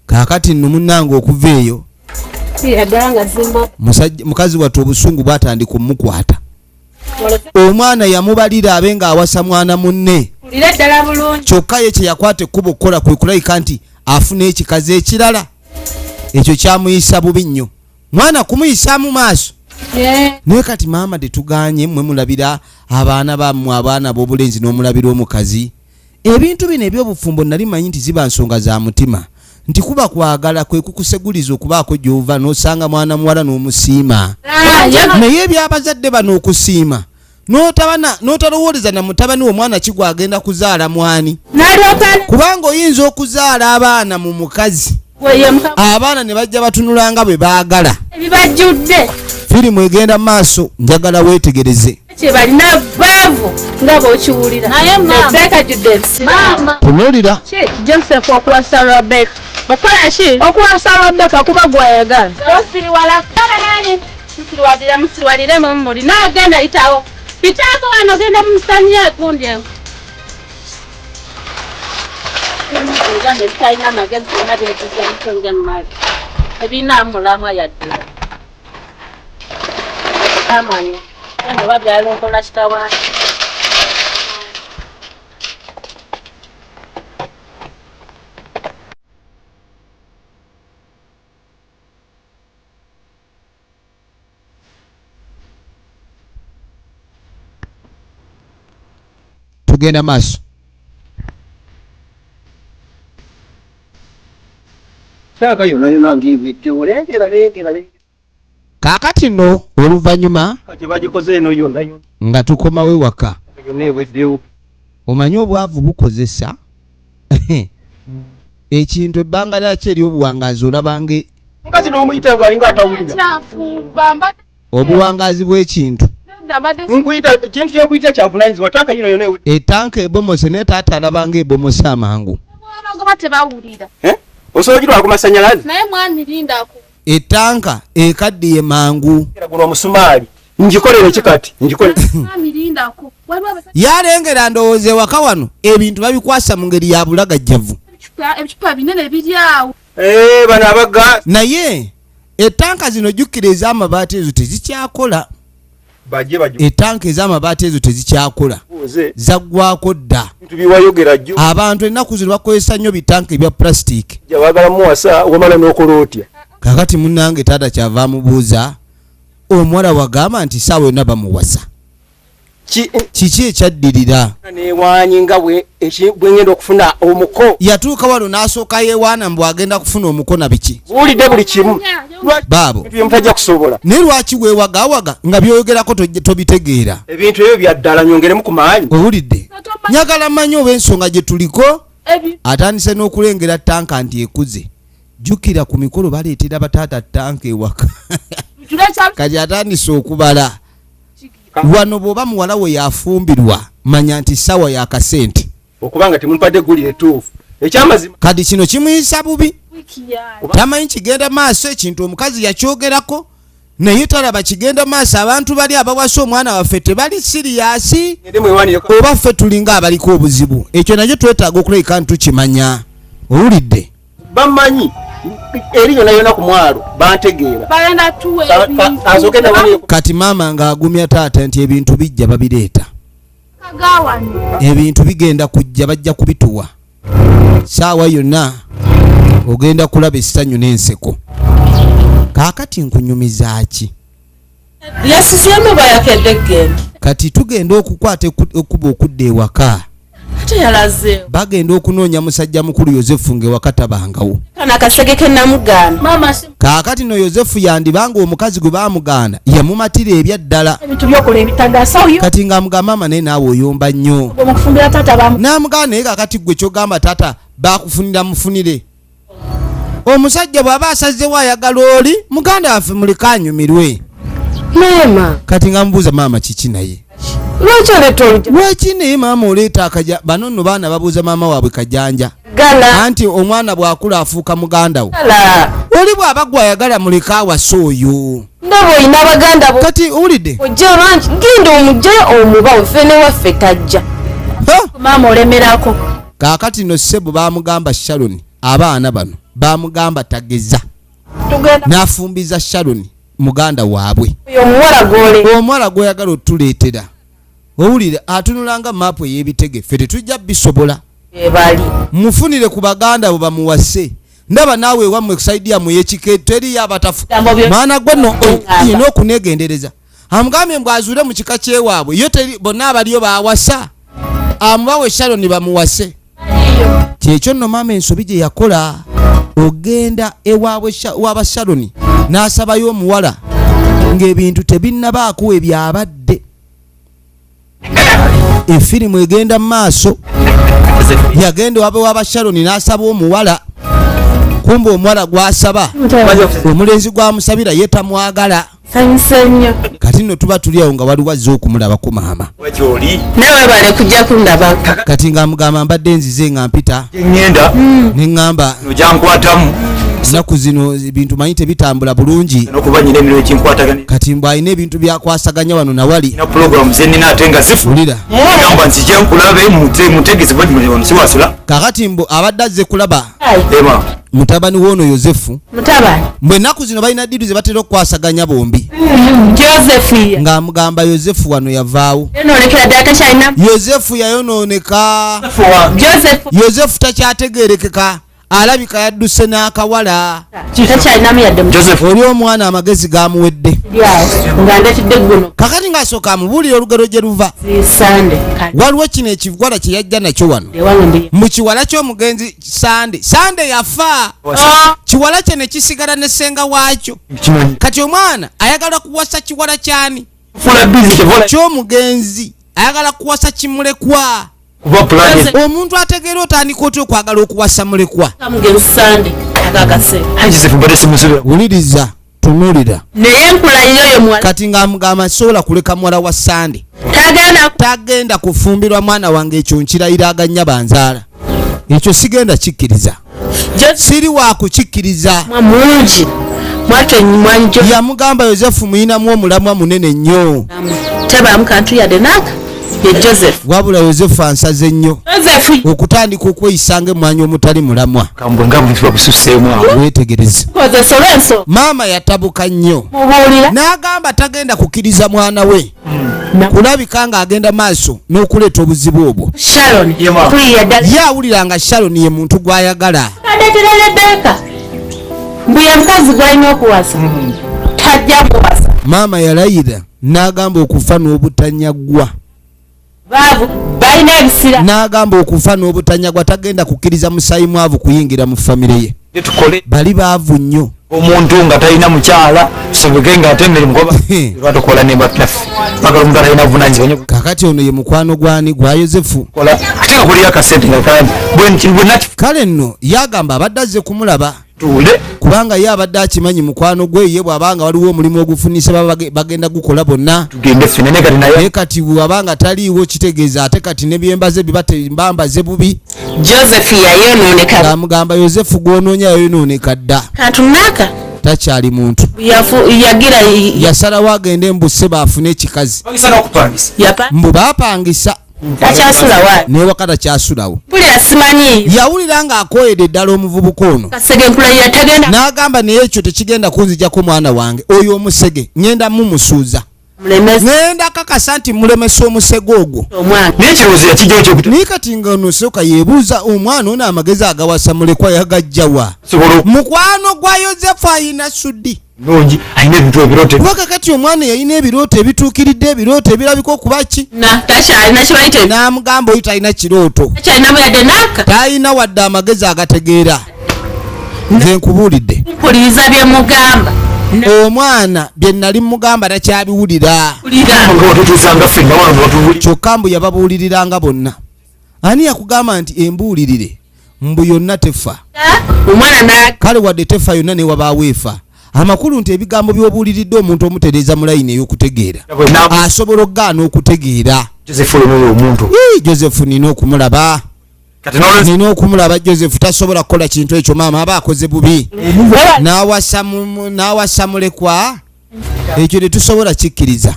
kakati nno munange okuva eyo Yaganga zimbo. mukazi wattu obusungu bwatandika omukwata omwana yamubalira abe ng'awasa mwana munne Ulire ddala bulungi. kyokka ye kye yakwata ekkubo okukola kwe kulayika nti afuna ekikazi ekirala ekyo kyamuyisa bubi nnyo mwana kumuyisaamu maaso naye kati maama tetuganye mmwe mulabira abaana bammwe abaana b'obulenzi n'omulabira omukazi ebintu bino ebyobufumbo nali manyi nti ziba nsonga za mutima nti kuba kwagala kwe kukuseguliza okubaako gy'ova n'osanga mwana muwala n'omusiima naye ebyabazadde bano okusiima n'otalowooleza na mutabani wo omwana ki gwagenda kuzaala mwani kubanga oyinza okuzaala abaana mu mukazi abaana ne bajja batunulanga bwe baagala Ebibajjudde. firimu egenda mu maaso njagala weetegereze Kye balina baavu nga bw'okiwulira. Naye Rebecca judde. Maama. tunuulira Joseph okuwasa Rebecca. Okola ki? Okuwasa Rebecca kuba gwayagala. Osiriwala. Kaba nani? Musiwalire mumuli. Naagenda yitawo. Pitaako wano genda mumusanya gundi ewo. Ngane bitalina amagezi gonna byetuza nsonga mmali. Ebina mulamwa yadde. Amanya. Ano babyala okola kitawaani. tugenda maaso Saaka yonna yonna ngibidde olengera kaakati nno oluvannyuma kati bagikoze eno yonna yonna nga tukomawo ewaka yonna eweddewo omanyi obwavu bukozesa ekintu ebbanga lyakyo eri obuwangazi olabange mukazi n'omuyita ngalinga atawulira obuwangazi bw'ekintu nkuyita ekintu kyekuyita kya bulanyizi watanka yino yonna ewedde etanka ebomose naye taata alabanga ebomose amangu osobola girwa ku masanyalaze naye mwani lindako etanka ekaddiye mangu guno omusumaali ngikolere kikati ngikolere mwani lindako yalengera ndowooza ewaka wano ebintu babikwasa mu ngeri ya bulagajjavu ebicupa binene biri awo bano abagga naye etanka zino jjukira ez'amabaati ezo tezikyakola bajje etanka ez'amabaati ezo tezikyakola zaggwako dda tubiwayogera jjo abantu ennaku zino bakozesa nnyo bitanka ebya plastic jawagala muwasa wamala n'okola otya kakati munnange taata kyava amubuuza omuwala wagamba nti saawa yonna bamuwasa kiki ekyaddirira newanyi nga bwengenda okufuna omuko yatuuka wano n'asooka yewaana mbw agenda kufuna omuko na biki buwulidde buli kimu baabo byemutajja kusobola naye lwaki weewagaawaga nga byoyogerako tobitegeera ebintu ebyo byaddala nyongeremu ku maanyi owulidde nyagala mmanyi oba ensonga gye tuliko atandise n'okulengera tanka nti ekuze jjukira ku mikolo baleetera bataata tanka ewaka kati atandise okubala wano bw'oba muwala we yafumbirwa manya nti sawa yakasente okubanga temupadde eggulire tuufu ekyamazima kati kino kimuyisa bubi tamanyi kigenda maaso ekintu omukazi yakyogerako naye talaba kigenda maaso abantu bali abawasa omwana waffe tebali siriyasi oba ffe tulinga abaliko obuzibu ekyo nakyo twetaaga okulabika nti tukimanya owulidde bamanyi eri yonna yonna ku mwalo bantegeera kati maama ng'agumya taata nti ebintu bijja babireeta ebintu bigenda kujja bajja kubituwa saawa yonna ogenda kulaba essanyu n'enseko. Kaakati nkunyumiza ki? Yasizemu bayakedde genda. Kati tugenda okukwata okuba okudda ewaka. Ate yalaze. Bagenda okunoonya musajja mukulu Yozefu ng'ewaka tabangawo. Kana kasegeke namugaana. Mama si. Kaakati no Yozefu yandibanga omukazi gwe baamuganda yamumatira ebyaddala. Ebintu byokola ebitagasa oyo. Kati ng'amugamba mama naye naawe oyomba nnyo. Omukufumbira taata bamu. N'amugamba naye kaakati gwe kyogamba taata baakufunira mufunire. Omusajja bw'aba asazeewo ayagala oli muganda waffe muleka anyumirwe. Mama. Kati ng'amubuuza maama kiki naye. Lwaki oleeta olujo? Lwaki naye maama oleeta akaja bano nno baana babuuza maama waabwe kajanja. Gala. Anti omwana bw'akula afuuka muganda wo. Gala. Oli bw'aba gwe ayagala muleka awasa oyo. Ndaba olina baganda bo. Kati owulidde? Ojja olwangi genda omugjayo omubawe ffene waffe tajja. Maama olemerako. Kaakati no ssebo baamugamba Sharon abaana bano baamugamba tageza. Tugenda. N'afumbiza Sharon muganda waabwe. Oyo omuwala gw'ole. Omuwala gw'oyagala otuleetera. Owulire atunulanga maapu ey'ebitege ffe tetujja bisobola. Ebali. Mufunire ku baganda bo bamuwase. Ndaba naawe ewammwe saidi yammwe y'ekikeeto teriyo abatafu. Mwana gwe nno olina okunegendereza. Amugambye mbw azuule mu kika ky'ewaabwe yo teri bonna abaliyo baawasa. Amubawe Sharon bamuwase. Kyekyo nno maama ensobi gye yakola ogenda ewaabwe waba Sharon n'asabayo omuwala ng'ebintu tebinnabaako ebyabadde. Efirimu egenda mu maaso. Yagenda wabe waba Sharon n'asaba omuwala. Kumbe omuwala gw'asaba omulenzi gwamusabira ye tamwagala. Sanyusa nnyo. Kati nno tuba tuli awo nga waliwo azze okumulabako maama. Nawe bale kujja kundaba. Kati ng'amugamba mbadde nzize nga mpita. Ngenda. Ne ŋŋamba Ojankwatamu. ennaku zino ebintu manyi tebitambula bulungi. N'okuba nyina emirimu kinkwataganya. Kati mbw alina ebintu byakwasaganya wano nawali. Na program ze nina ate nga zifu. Wulira. Ngamba nzije nkulabe mutegese bwe musiwasula. Kaakati mbu abadde azze kulaba Ema. mutabani w'ono Yozefu. Mutabani. Mbwe ennaku zino balina ddiru ze batera okukwasaganya bombi. Joseph. Ng'amugamba Yozefu wano yavaawo. Enoolekera ddala takyalina. Yozefu yayonooneka. Joseph. Yozefu takyategeerekeka. Alabika yadduse n'akawala. Takyalinamu yadde mu. Joseph. Oli omwana amagezi gamuwedde. Nga ndetidde guno. Kakati ng'asooka amubuulira olugero gye luva. Sande. Waliwo kino ekiwala kye yajja nakyo wano. Ewange ndi. Mu kiwala ky'omugenzi Sande. Sande yafa. Kiwala kye ne kisigala ne ssenga waakyo. Kimanyi. Kati omwana ayagala kuwasa kiwala kyani? Fula busy tevola. Ky'omugenzi ayagala kuwasa kimulekwa. Kuba plan. Omuntu ategeera otandika otya okwagala okuwasa mulekwa. Kamugenzi Sande. Akakase. Joseph bade simusubira. Wuliriza tunuulira. Naye nkulayira oyo muwala. Kati ng'amugamba sobola kuleka muwala wa Sande. Tagenda kufumbirwa mwana wange ekyo nkirayira aganya banzaala. Ekyo sigenda kikkiriza. Siri wa kukikkiriza. Mulungi. Mwakenyi mwanjo. Yamugamba Yozefu muyinamu omulamwa munene nnyo. Tebaamu kantu yadde naka. Ye Joseph. Wabula Yozefu ansaze nnyo. Joseph. Okutandika okweyisanga emmwanyi omutali mulamwa. Kambwe nga muntu bakususseemu awo. Weetegereze. Koze Solenso. Maama yatabuka nnyo. Mubuulira. N'agamba tagenda kukkiriza mwana we. Kulabika ng'agenda maaso n'okuleeta obuzibu obwo. Sharon. Yema. Kuyiya ddala. Ye awulira nga Sharon ye muntu gw'ayagala. Adeetera Rebeka. Mbu ye mukazi gw'alina okuwasa. Tajja kuwasa. Maama yalayira n'agamba okufa n'obutanyagwa. Baavu. Balina ebisira. N'agamba okufa n'obutanyagwa tagenda kukkiriza musayi mwavu kuyingira mu famire ye. Tukole. Bali baavu nnyo. Omuntu nga talina mukyala sobeke nga ate emirimu goba lwatukola ne batnaffe bagala omuntu atalina buvunaanyizibwa. Kakati ono ye mukwano gwani gwa Yozefu. Kola ate akulira akasente nga kandi bwenaki Kale nno yagamba abadde azze kumulaba. tuule Kubanga ye abadde akimanyi mukwano gwe ye bw'abanga waliwo omulimu ogufunisa bagenda gukola bonna. tugende ffene ne kati naye Naye kati bw'abanga taliiwo kitegeeza ate kati ne byembaze biba tembambaze bubi. Joseph yayonooneka. Ng'amugamba Yozefu gw'onoonya yayonooneka dda. Kantu naka. Takyali muntu. Yagira Yasalawo agende embuse baafune ekikazi. bagisana okupangisa. yapa. Mbu baapangisa Takyasula wa. n'ewaka takyasulawo. Mpulira simanyi. Yawulira ng'akooyedde ddala omuvubuka ono. Kasege nkulayira tagenda. N'agamba naye ekyo tekigenda kunzijjako mwana wange oyo omusege ngenda mumusuuza ngenda kakasa nti mulemesa omusego ogwo n'ekirowoozo yakijjawo kyekuta naye kati nga onosooka yeebuuza omwana ono amagezi agawasa mulekwa yagajjawa mukwano gwa yozefu ayina suddi nungi alina ebintu ebirooto kuba kakati omwana yalina ebirooto ebituukiridde ebirooto ebirabika okuba ki n'amugamba oyo talina kirooto talina wadde amagezi agategeera nze nkubuulidde mpuliriza bye mugamba omwana bye nali mugamba takyabiwulira nga watutuusanga ffenna wano watubuli kyokka mbu yababuuliriranga bonna ani yakugamba nti embuulirire mbu yonna tefa omwana kale wadde tefa yonna newabaawo efa amakulu nti ebigambo by'obuuliridde omuntu omutereeza mu layini ey'okutegeera asobola okugaana okutegeera Joseph nina okumulaba nina okumulaba Joseph tasobola kukola kintu ekyo maama aba akoze bubi n'awasa mulekwa ekyo tetusobola kikkiriza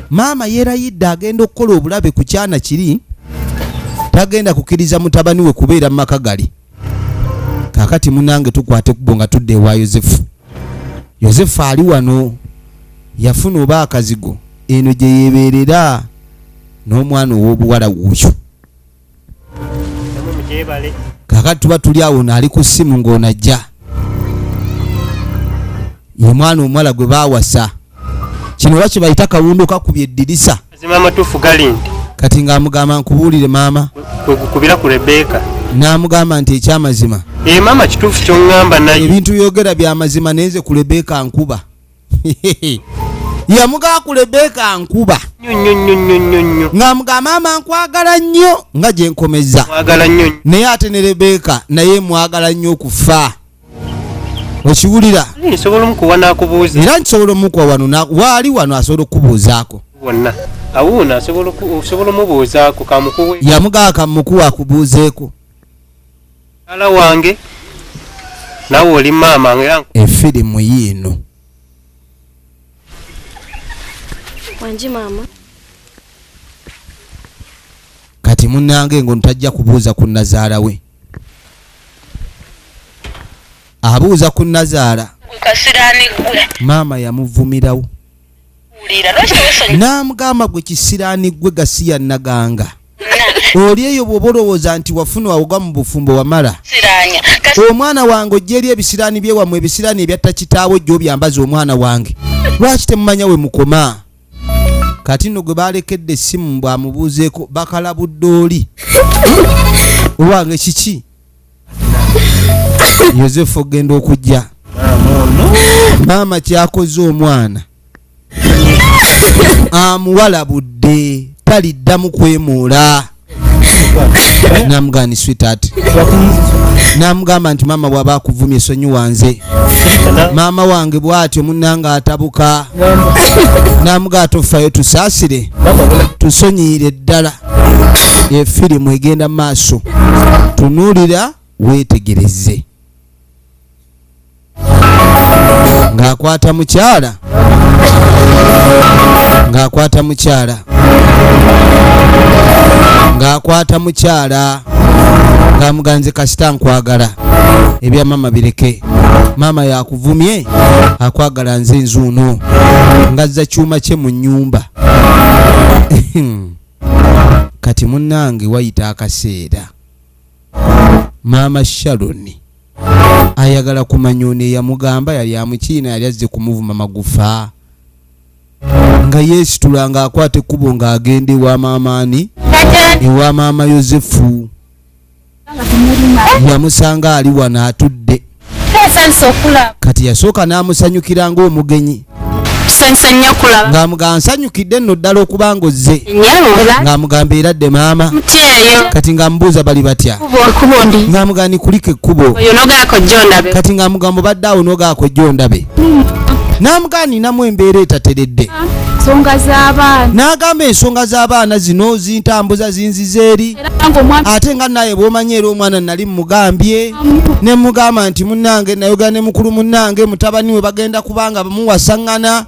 maama yeerayidde agenda okukola obulabe ku kyana kiri tagenda kukkiriza mutabani we kubeera mu maka gali kaakati munange tukwate kubo nga tudde ewa Yozefu ali wano yafuna oba akazigo eno gye yeebeerera n'omwana ow'obuwala wuuyo kakati tuba tuli awo naali ku ssimu ng'onajja ye mwana omuwala gwe baawasa kino oba kye bayita kawundo kakubye eddirisa kati ng'amugamba nkubuulire maama kubira ku Rebeka n'amugamba nti ekyamazima maama kituufu ky'oŋŋamba naye ebintu byogera byamazima naye nze ku Rebeka nkuba yamugamba ku Rebeka nkuba ng'amugamba maama nkwagala nnyo nga gye nkomeza naye ate ne Rebeka naye mwagala nnyo okufa okiwulira nsobola omukuwa n'akubuuza era nkisobola omukuwa wano waali wano asobola okubuuzaako wonna awuuna osobola omubuuzaako kamukuwe yamugamba kamukuwa akubuuzeeko ala wange nawe oli maama nga efirimu yiino wanji maama kati munnange ngo ntajja kubuuza ku Nazaala we abuuza ku Nazaala maama yamuvumirawo n'amugamba gwe kisiraani gwe gasiya naganga oli eyo bw'oba olowooza nti wafuna wawuga mu bufumbo wamala omwana wange ojja eri ebisiraani byewamwe ebisiraani ebyatta kitaawo jjo obyambaza omwana wange lwaki temumanya we mukoma kati nno gwe balekedde essimu bwamubuuzeeko bakalabudde oli owange kiki Yozefu ogenda okujja maama kyakoze omwana amuwalabudde taliddamu kwemuula namugani sweetheart namugamba nti maama bw'aba akuvumye sonyiwa nze maama wange bw'atyo munnanga atabuka namugamba tofayo tusaasire tusonyiire ddala efirimu egenda maaso tunuulira weetegereze ng'akwata mukyala ng'amuganze kasita nkwagala ebya maama bireke maama yakuvumye akwagala nze nzuuno ngazza kyuma kye mu nnyumba kati munnange wayita akaseera maama Sharoni ayagala kumanya ono eyamugamba yali amukiina yali azze kumuvuma magufa nga yeesitula ng'akwata ekkubo ng'agenda ewa maamaani ewa maama Yozefu yamusanga ali wano atudde kati yasooka n'amusanyukira ng'omugenyi ng'amugamba nsanyukidde nno ddala okuba ng'ozze ng'amugamba eradde maama kati ng'amubuuza bali batya ng'amugamba nikuliko ekkubo kati ng'amugamba obadde awo n'ogaako ejjo ndabe n'amugamba ninamu embeera etateredde n'agamba ensonga z'abaana zino zintambuza zinziza eri ate nga naye bw'omanyi era omwana nali mugambye ne mugamba nti munnange nayogera ne mukulu munnange mutabani we bagenda kubanga bamuwasaŋŋana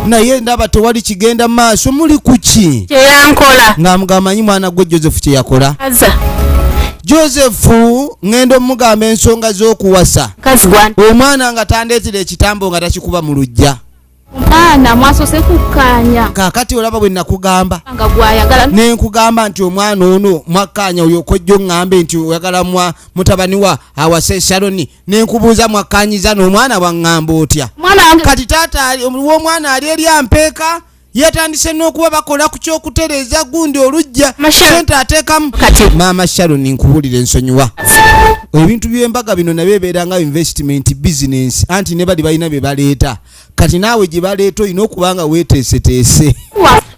naye ndaba tewali kigenda maaso muli kuki ng'amugamba manyi mwana gwe Joseph kye yakola Josefu ngendo omugamba ensonga z'okuwasa omwana nga tandeetera ekitambo nga takikuba mu lujja Mwana mwasose kukanya. Kakati olaba bwe nakugamba. Nga gwayagala. Ne nkugamba nti omwana ono mwakanya oyo kojjo ngambe nti oyagala mutabani wa awase Sharoni. Ne nkubuuza mwakanyiza n'omwana wangamba otya. Mwana wange. Kati taata omwana ali eri ampeka. Yetandise n'okuba bakola ku kyokutereeza gundi olujja sente ateekamu kati maama Sharoni nkubulira ensonyiwa ebintu by'embaga bino nabyo beeranga investment business anti ne bali balina bye baleeta kati naawe gye baleeta olina okuba nga weeteeseteese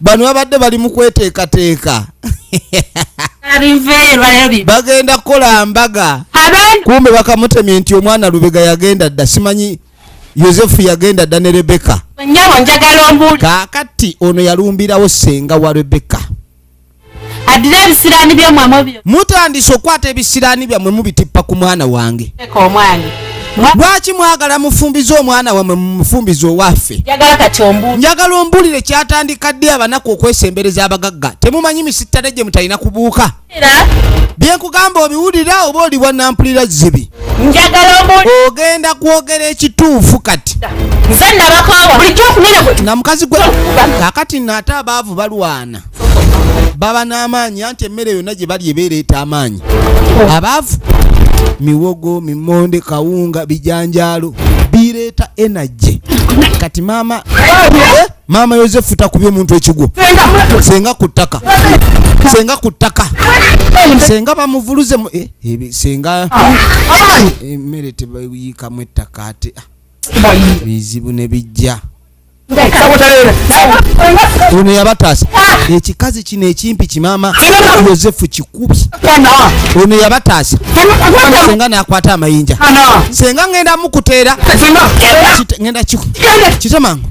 bano babadde bali mu kweteekateeka bagenda kukola mbaga kumbe bakamutemye nti omwana Lubega yagenda dda simanyi Yosefu yagenda dda ne Rebeka nyawo njagala ombuli kakati ono yalumbirawo senga wa Rebeka adira ebisiraani by'omwamo byo mutandise okwata ebisiraani byammwe mubitippa ku mwana wange omwana lwaki mwagala mufumbize omwana wammwe mufumbize owaffe njagala ombulire kyatandika ddi abanaku okwesembereza abagagga temumanyi misittale gye mutalina kubuuka byenkugamba obiwulira oba oli bwanampulira zibi njagala ombuli ogenda kwogera ekituufu kati nze nabakoowa buli kyokunene gwe na mukazi gwe kakati nate abaavu balwana baba n'amaanyi anti emmere yonna gye bali ebeereeta amaanyi abaavu miwogo mimonde kawunga bijanjaalo bireeta energy kati maama Yosefu takubye omuntu ekigwo senga ku ttaka senga bamuvuluze senga emmere tebayiikamu ettaka ate bizibu ne bijja ono yabataasa ekikazi kino ekimpi kimaama Yosefu kikubi ono yabataasa senga nakwata amayinja senga ngenda mukuteera ngenda kita mangu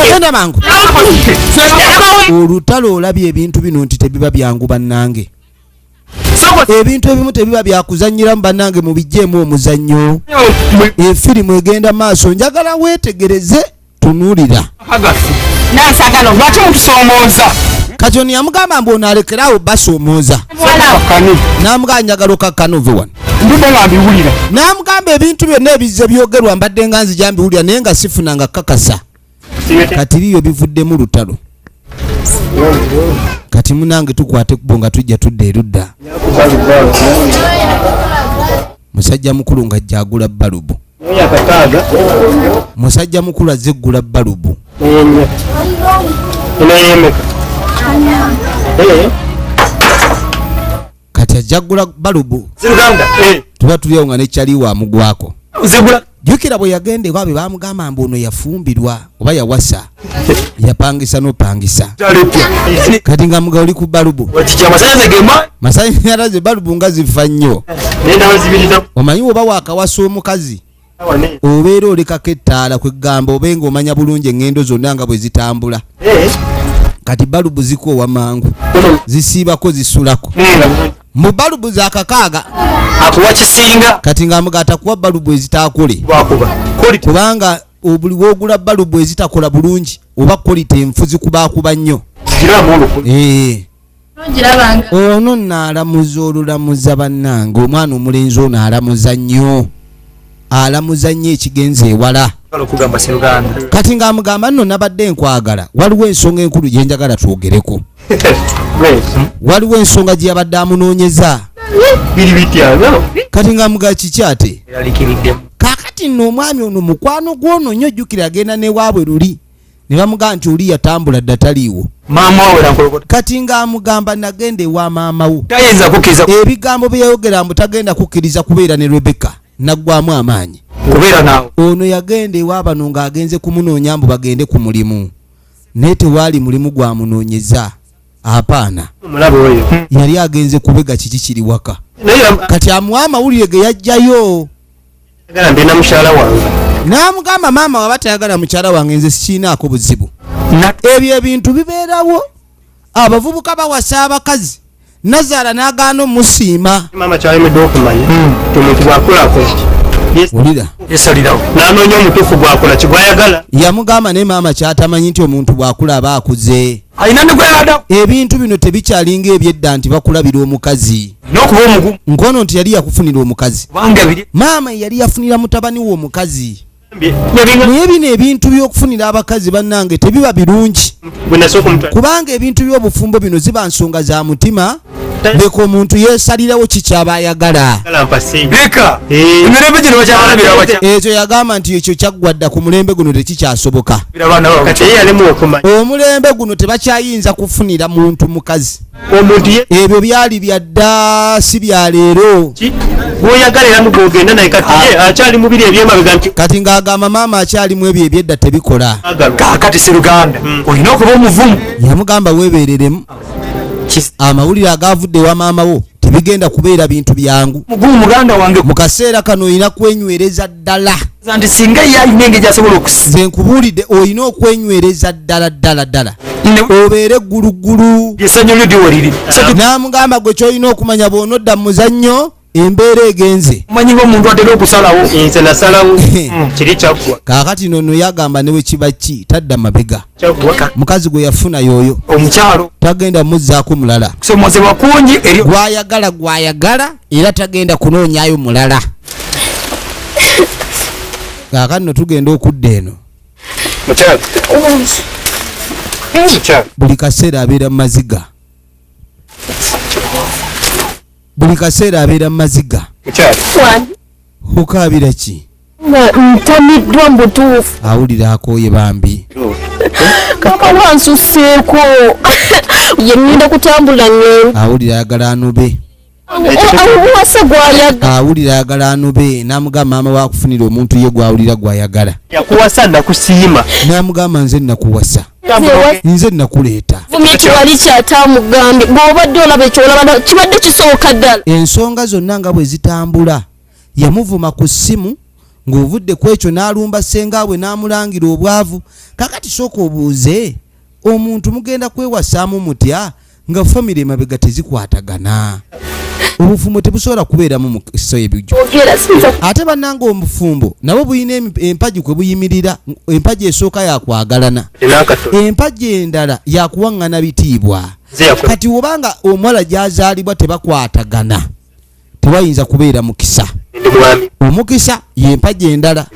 genda mangu olutalo olabye ebintu bino nti tebiba byangu bannange ebintu ebimu tebiba byakuzanyiramu bannange mubijjeemu omuzannyo efirimu egenda maaso njagala weetegereze tunuulira nansagala lwaki mutusoomooza Kajoni yamugamba mbu onaalekerawo basoomooza n'amugamba njagala okakkana ove wano ndudde nga mbiwulira n'amugamba ebintu byonna ebizze byogerwa mbadde nga nzija mbiwulira naye nga sifunanga kakasa kati biyo bivuddemu lutalo kati munange tukwate kubo nga tujja tudda erudda musajja mukulu nga ajja agula balubu musajja mukulu azze ggula balubu kati ajja ggula balubu tuba tuliawo nga nekyaliwo amugwako jukira bwe yagenda ewaabwe bamugamba mbu ono yafumbirwa oba yawasa yapangisa n'opangisa kati nga muga oli ku balubu masanyalaze balubu nga zifa nnyo omanyi oba wakawasa omukazi obeera olekako ettaala kwegamba obenga omanya bulungi engendo zonna nga bwe zitambula kati balubu zikoowa mangu zisiibako zisulako mu balubu za kakaaga akuwa kisinga kati nga mugata kuwa balubu ezitakole kubanga obuli wogula balubu ezitakola bulungi oba kolite enfuzi kubakuba nnyo ono naalamuza olulamuza bannange omwana omulenzi ono alamuza nnyo alamuza nnyo ekigenza ewala kati nga amugamba nno nabadde nkwagala waliwo ensonga enkulu gye njagala twogereko waliwo ensonga gye yabadde amunoonyeza kati nga muga kiki ate kakati nno omwami ono mukwano gwono nnyo jjukira agenda newaabwe luli ne bamugamba nti oli yatambula dda taliiwo kati nga amugamba nagenda ewa maama wo ebigambo bye yayogera mbu tagenda kukkiriza kubeera ne Rebeka naggwamu amaanyi ono yagenda ewa bano ng'agenze kumunoonya mbu bagende ku mulimu naye tewaali mulimu gwamunoonyeza apaana yali agenze kubega kiki kiri waka kati amuwa amawulire ge yajjayo n'amugamba maama waba tayagala mukyala wange nze sikiinaako buzibu ebyo ebintu bibeerawo abavubuka bawasa abakazi Nazaala n'agaana omusiima wulira n'anoonya omutuufu gwakola kigwayagala yamugamba naye maama kyatamanyi nti omuntu bw'akula aba akuze alina ne gweyada ebintu bino tebikyalinga ebyedda nti bakulabira omukazi n'okuba omugumu nkono nti yali yakufunira omukazi kubanga biri maama yali yafunira mutabani we omukazi naye bino ebintu by'okufunira abakazi bannange tebiba birungi kubanga ebintu by'obufumbo bino ziba nsonga za mutima leka omuntu yeesalirawo kikyaba ayagala ekyo yagamba nti ekyo kyaggwadda ku mulembe guno tekikyasoboka omulembe guno tebakyayinza kufunira muntu mukazi ebyo byali byadda si bya leero kati ng'agamba maama akyalimu ebyo ebyedda tebikola kakati siruganda olina okuba omuvumu yamugamba weebereremu amawulire agavudde wa maama wo tebigenda kubeera bintu byangu mugumu muganda wange mu kaseera kano olina kwenywereza ddala nti singa ye alina engeri gyasobola okusiza nze nkubuulidde olina okwenywereza ddala obeere egguluggulu yesanyo lyo diwaliri n'amugamba gwe kyolina okumanya bw'onodda mu muzannyo embeera egenze omanyi ng'omuntu atera okusalawo nze nasalawo kiri kyaggwa kaakati nono yagamba ne bwe kiba ki tadda mabega mukazi gwe yafuna yooyo omukyalo tagenda muzzaako mulala kusomozebwa kungi eri gwayagala era tagenda kunoonyayo mulala kaakati no tugenda okudda eno buli kaseera abeera mumaziga okaabira ki ntamiddwa mbutuufu awulira akooye bambi kama nsusseeko yenninda kutambula ngendo awulira ayagala anobe awasa gwayagala awulira ayagala anobe n'amugamba maama waakufunira omuntu ye gwawulira gwayagala yakuwasa nakusiima n'amugamba nze nakuwasa nze nakuleeta vumye kiwali kyatamugambye bw'obadde olaba ekyolaba kibadde kisooka ddala ensonga zonna nga bwe zitambula yamuvuma ku ssimu ng'ovudde ku ekyo n'alumba ssengaabwe n'amulangira obwavu kakati sooka obuuze omuntu mugenda kwewasaamu mutya nga famire emabega tezikwatagana obufumbo tebusobola kubeeramu mu kiso ebijjo ate bannanga obufumbo nabwo bulina empagi kwe buyimirira empagi esooka yakwagalana empagi endala yakuwaŋŋana bitiibwa kati obanga omuwala gy'azaalibwa tebakwatagana tewayinza kubeera mukisa omukisa y'empagi endala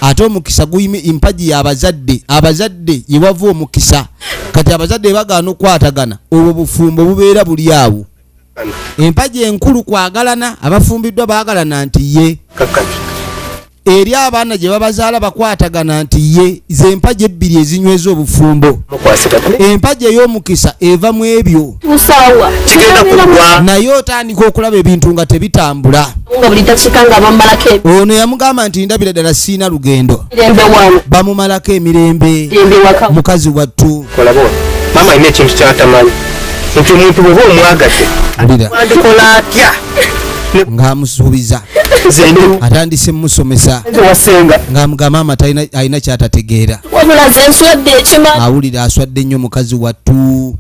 ate omukisa empagi y'abazadde yewava omukisa kati abazadde bagaana okukwatagana obwo bufumbo bubeera buli awo empagi enkulu kwagalana abafumbiddwa baagalana nti ye eri abaana gye babazaala bakwatagana nti ye ze empagi ebbiri ezinyweza obufumbo empagi ey'omukisa eva mu ebyo naye otandika okulaba ebintu nga tebitambula ono yamugamba nti ndabira ddala siina lugendo bamumalako emirembe mukazi wattu maama alina ekintu kyatamanyi nti omuntu bw'oba omwagadde andikola atya ng'amusuubiza atandise musomesa ng'amugamba maama alina kyatategeera awulira aswadde nnyo mukazi wattu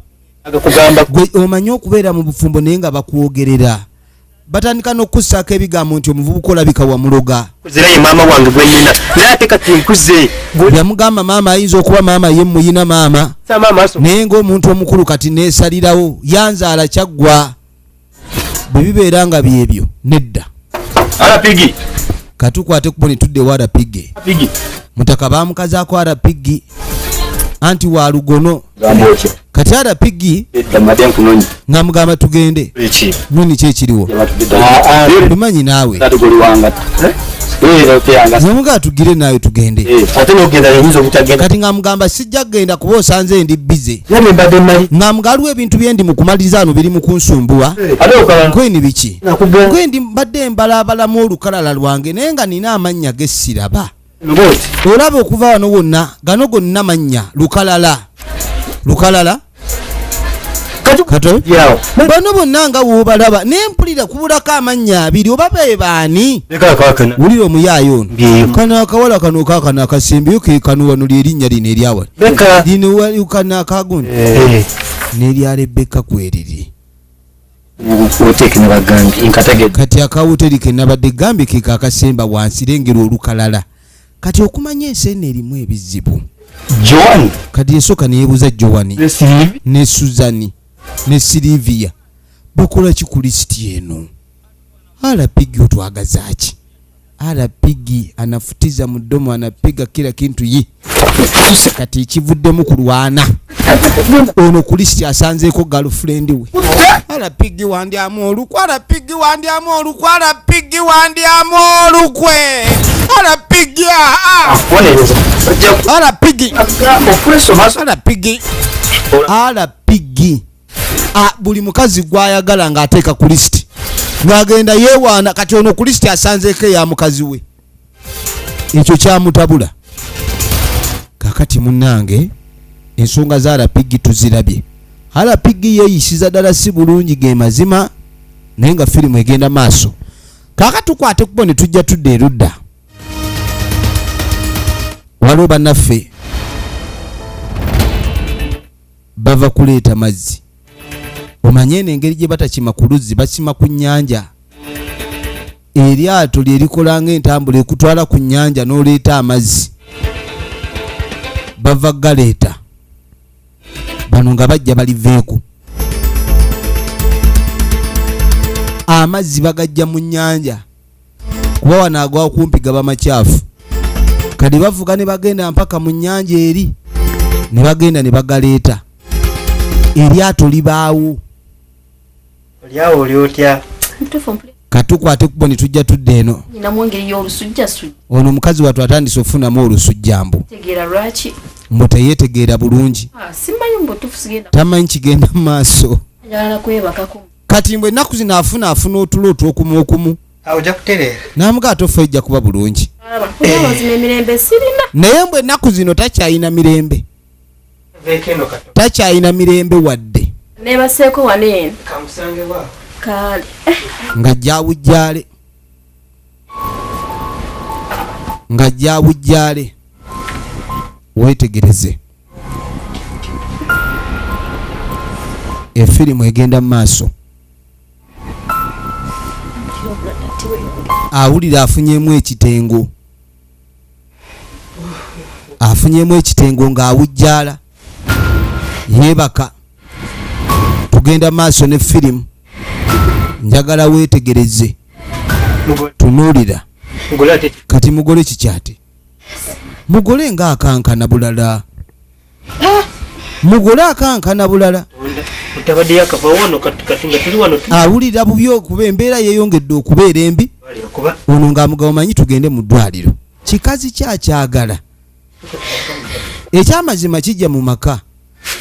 gwe omanyi okubeera mu bufumbo naye nga bakwogerera batandika n'okussaako ebigambo nti omuvubuka olabika wamuloga ziraye maama wange gwenyina naate kati nkuze yamugamba maama ayinza okuba maama ye muyina maama naye ng'omuntu omukulu kati neesalirawo yanzaala kyaggwa bwe bibeera nga byebyo nedda arapigi katukwate kubo ne tuddewo arapigi mutaka baamukazaako arapigi anti wa lugono kati arapigi ng'amugamba tugende noni ki ekiriwo bimanyi naawe namugaa tugire naawe tugende kati ng'amugamba sijja kgenda kuba osanze ndi bize ng'amugamba aliwo ebintu byendi mu kumaliriza ano biri mu kunsumbuwa nkweni biki nkwendi mbadde mbalaabalamu olukalala lwange naye nga nina amannya g'essiraba olaba okuva wano wonna gano gonna mannya lukalala kato bano bonna nga woobalaba nempulira kubulako amannya abiri oba be baani wulira omuyaayo ono kano akawala kano kakano akasembeyo ke kano wano lyerinnya lino eryawala lino kano akagundi n'erya Rebeka kweriri kati akawoteri ke nabadde gambye ke kakasemba wansi lengera olukalala kati okumanya ensi erimu ebizibu Joan kati esooka neyebuuza Joan ne Suzani ne Silivia bakola ki ku lisiti eno alapigi otwagazaaki Arapigi anafutiza mdomo, anapiga kila kintu ye. Kati ikivuddemu kulwana. Ono Kristi asanzeeko girlfriend we. Arapigi wandyamu olukwe, Arapigi wandyamu olukwe, Arapigi wandyamu olukwe. Arapigi Arapigi Arapigi buli mukazi gwayagala ng'ateeka Kristi ng'agenda yeewaana. Kati ono Kristi asanzeeko ya mukazi we, ekyo kyamutabula. Kakati munnange ensonga za Arapigi tuzirabye. Arapigi yeeyisiza ddala si bulungi ge mazima, naye nga firimu egenda maaso. Kakati tukwate kubo ne tujja tudda erudda. Waliwo bannaffe bava kuleeta mazzi. Omanye n'engeri gye batakima ku luzzi, bakima ku nnyanja. Eryato lye likola ng'entambula ekutwala ku nnyanja n'oleeta amazzi. Bava galeeta. Bano nga bajja baliveeko. Amazzi bagajja mu nnyanja. Kuba wano agwa kumpi gaba makyafu. Kati bavuga ne bagenda mpaka mu nnyanja eri. Ne bagenda ne bagaleeta. Eryato libaawo. Olyawo olyotya. Katukwate kubo ne tujja tudda eno. Nina mwengeri y'olusujja sujja. Ono omukazi wattu atandise ofunamu olusujja mbu. Tegeera lwaki? Mbu teyeetegeera bulungi. Simanyi mbutuufu sigenda. Tamanyi kigenda mu maaso. Njagala kwebakako. Kati mbwe ennaku zino afuna otulo otw'okumu okumu. Ojja kutereera. N'amugaa tofa ejja kuba bulungi. Mazima emirembe sirina. Naye mbwe ennaku zino takyayina mirembe. Veekeno kato. Takyayina mirembe wadde. Neebaseeko wano eno. Kamusange bwa. Kaali. Ng'ajja bujjaale. Ng'ajja bujjaale. Weetegereze. Efirimu egenda mu maaso. Awulira afunyemu ekitengo. Afunyemu ekitengo ng'awujjaala. Yeebaka. Tugenda maaso ne firimu. Njagala weetegereze. Tunuulira. Kati mugole kikyate. Mugole ng'akankana bulala. Mugole akankana bulala. Mutabadde yakava wano kati nga tuli wano. Awulira bubi okuba embeera yeeyongedde okubeera embi. Ono ng'amugabo manyi tugende mu ddwaliro. Kikazi kyakyagala. Ekyamazima kijja mu maka.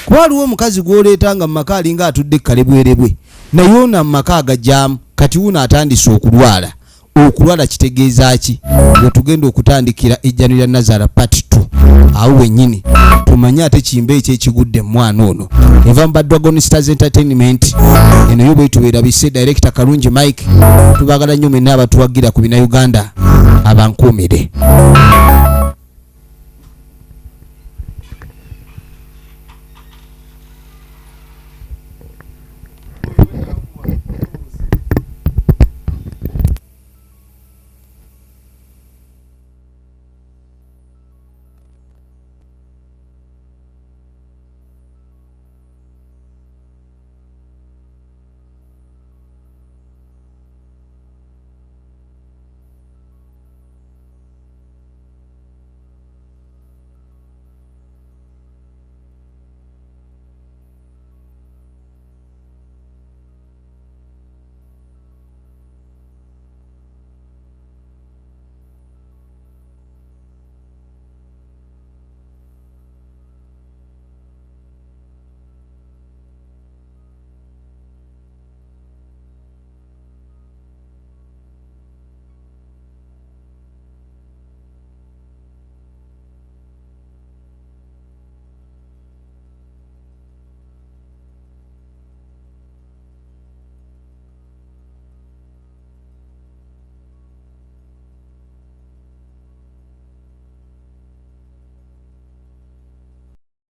Kuba waliwo omukazi gw'oleeta nga mu maka alinga atudde ekkalebwerebwe. Naye ono mu maka agajjaamu. Kati wuno atandise okulwala. Okulwala kitegeeza ki? Bwe tugenda okutandikira ejjano lya Nazara Part 2. Awo wennyini tumanye ate kimba ekyekigudde mu mwana ono. Eva mu Dragon Stars Entertainment. Eno yo bwetyo weerabise Director Kalungi Mike. Tubagala nnyo mwenna abatuwagira ku bina Uganda. Abankuumire.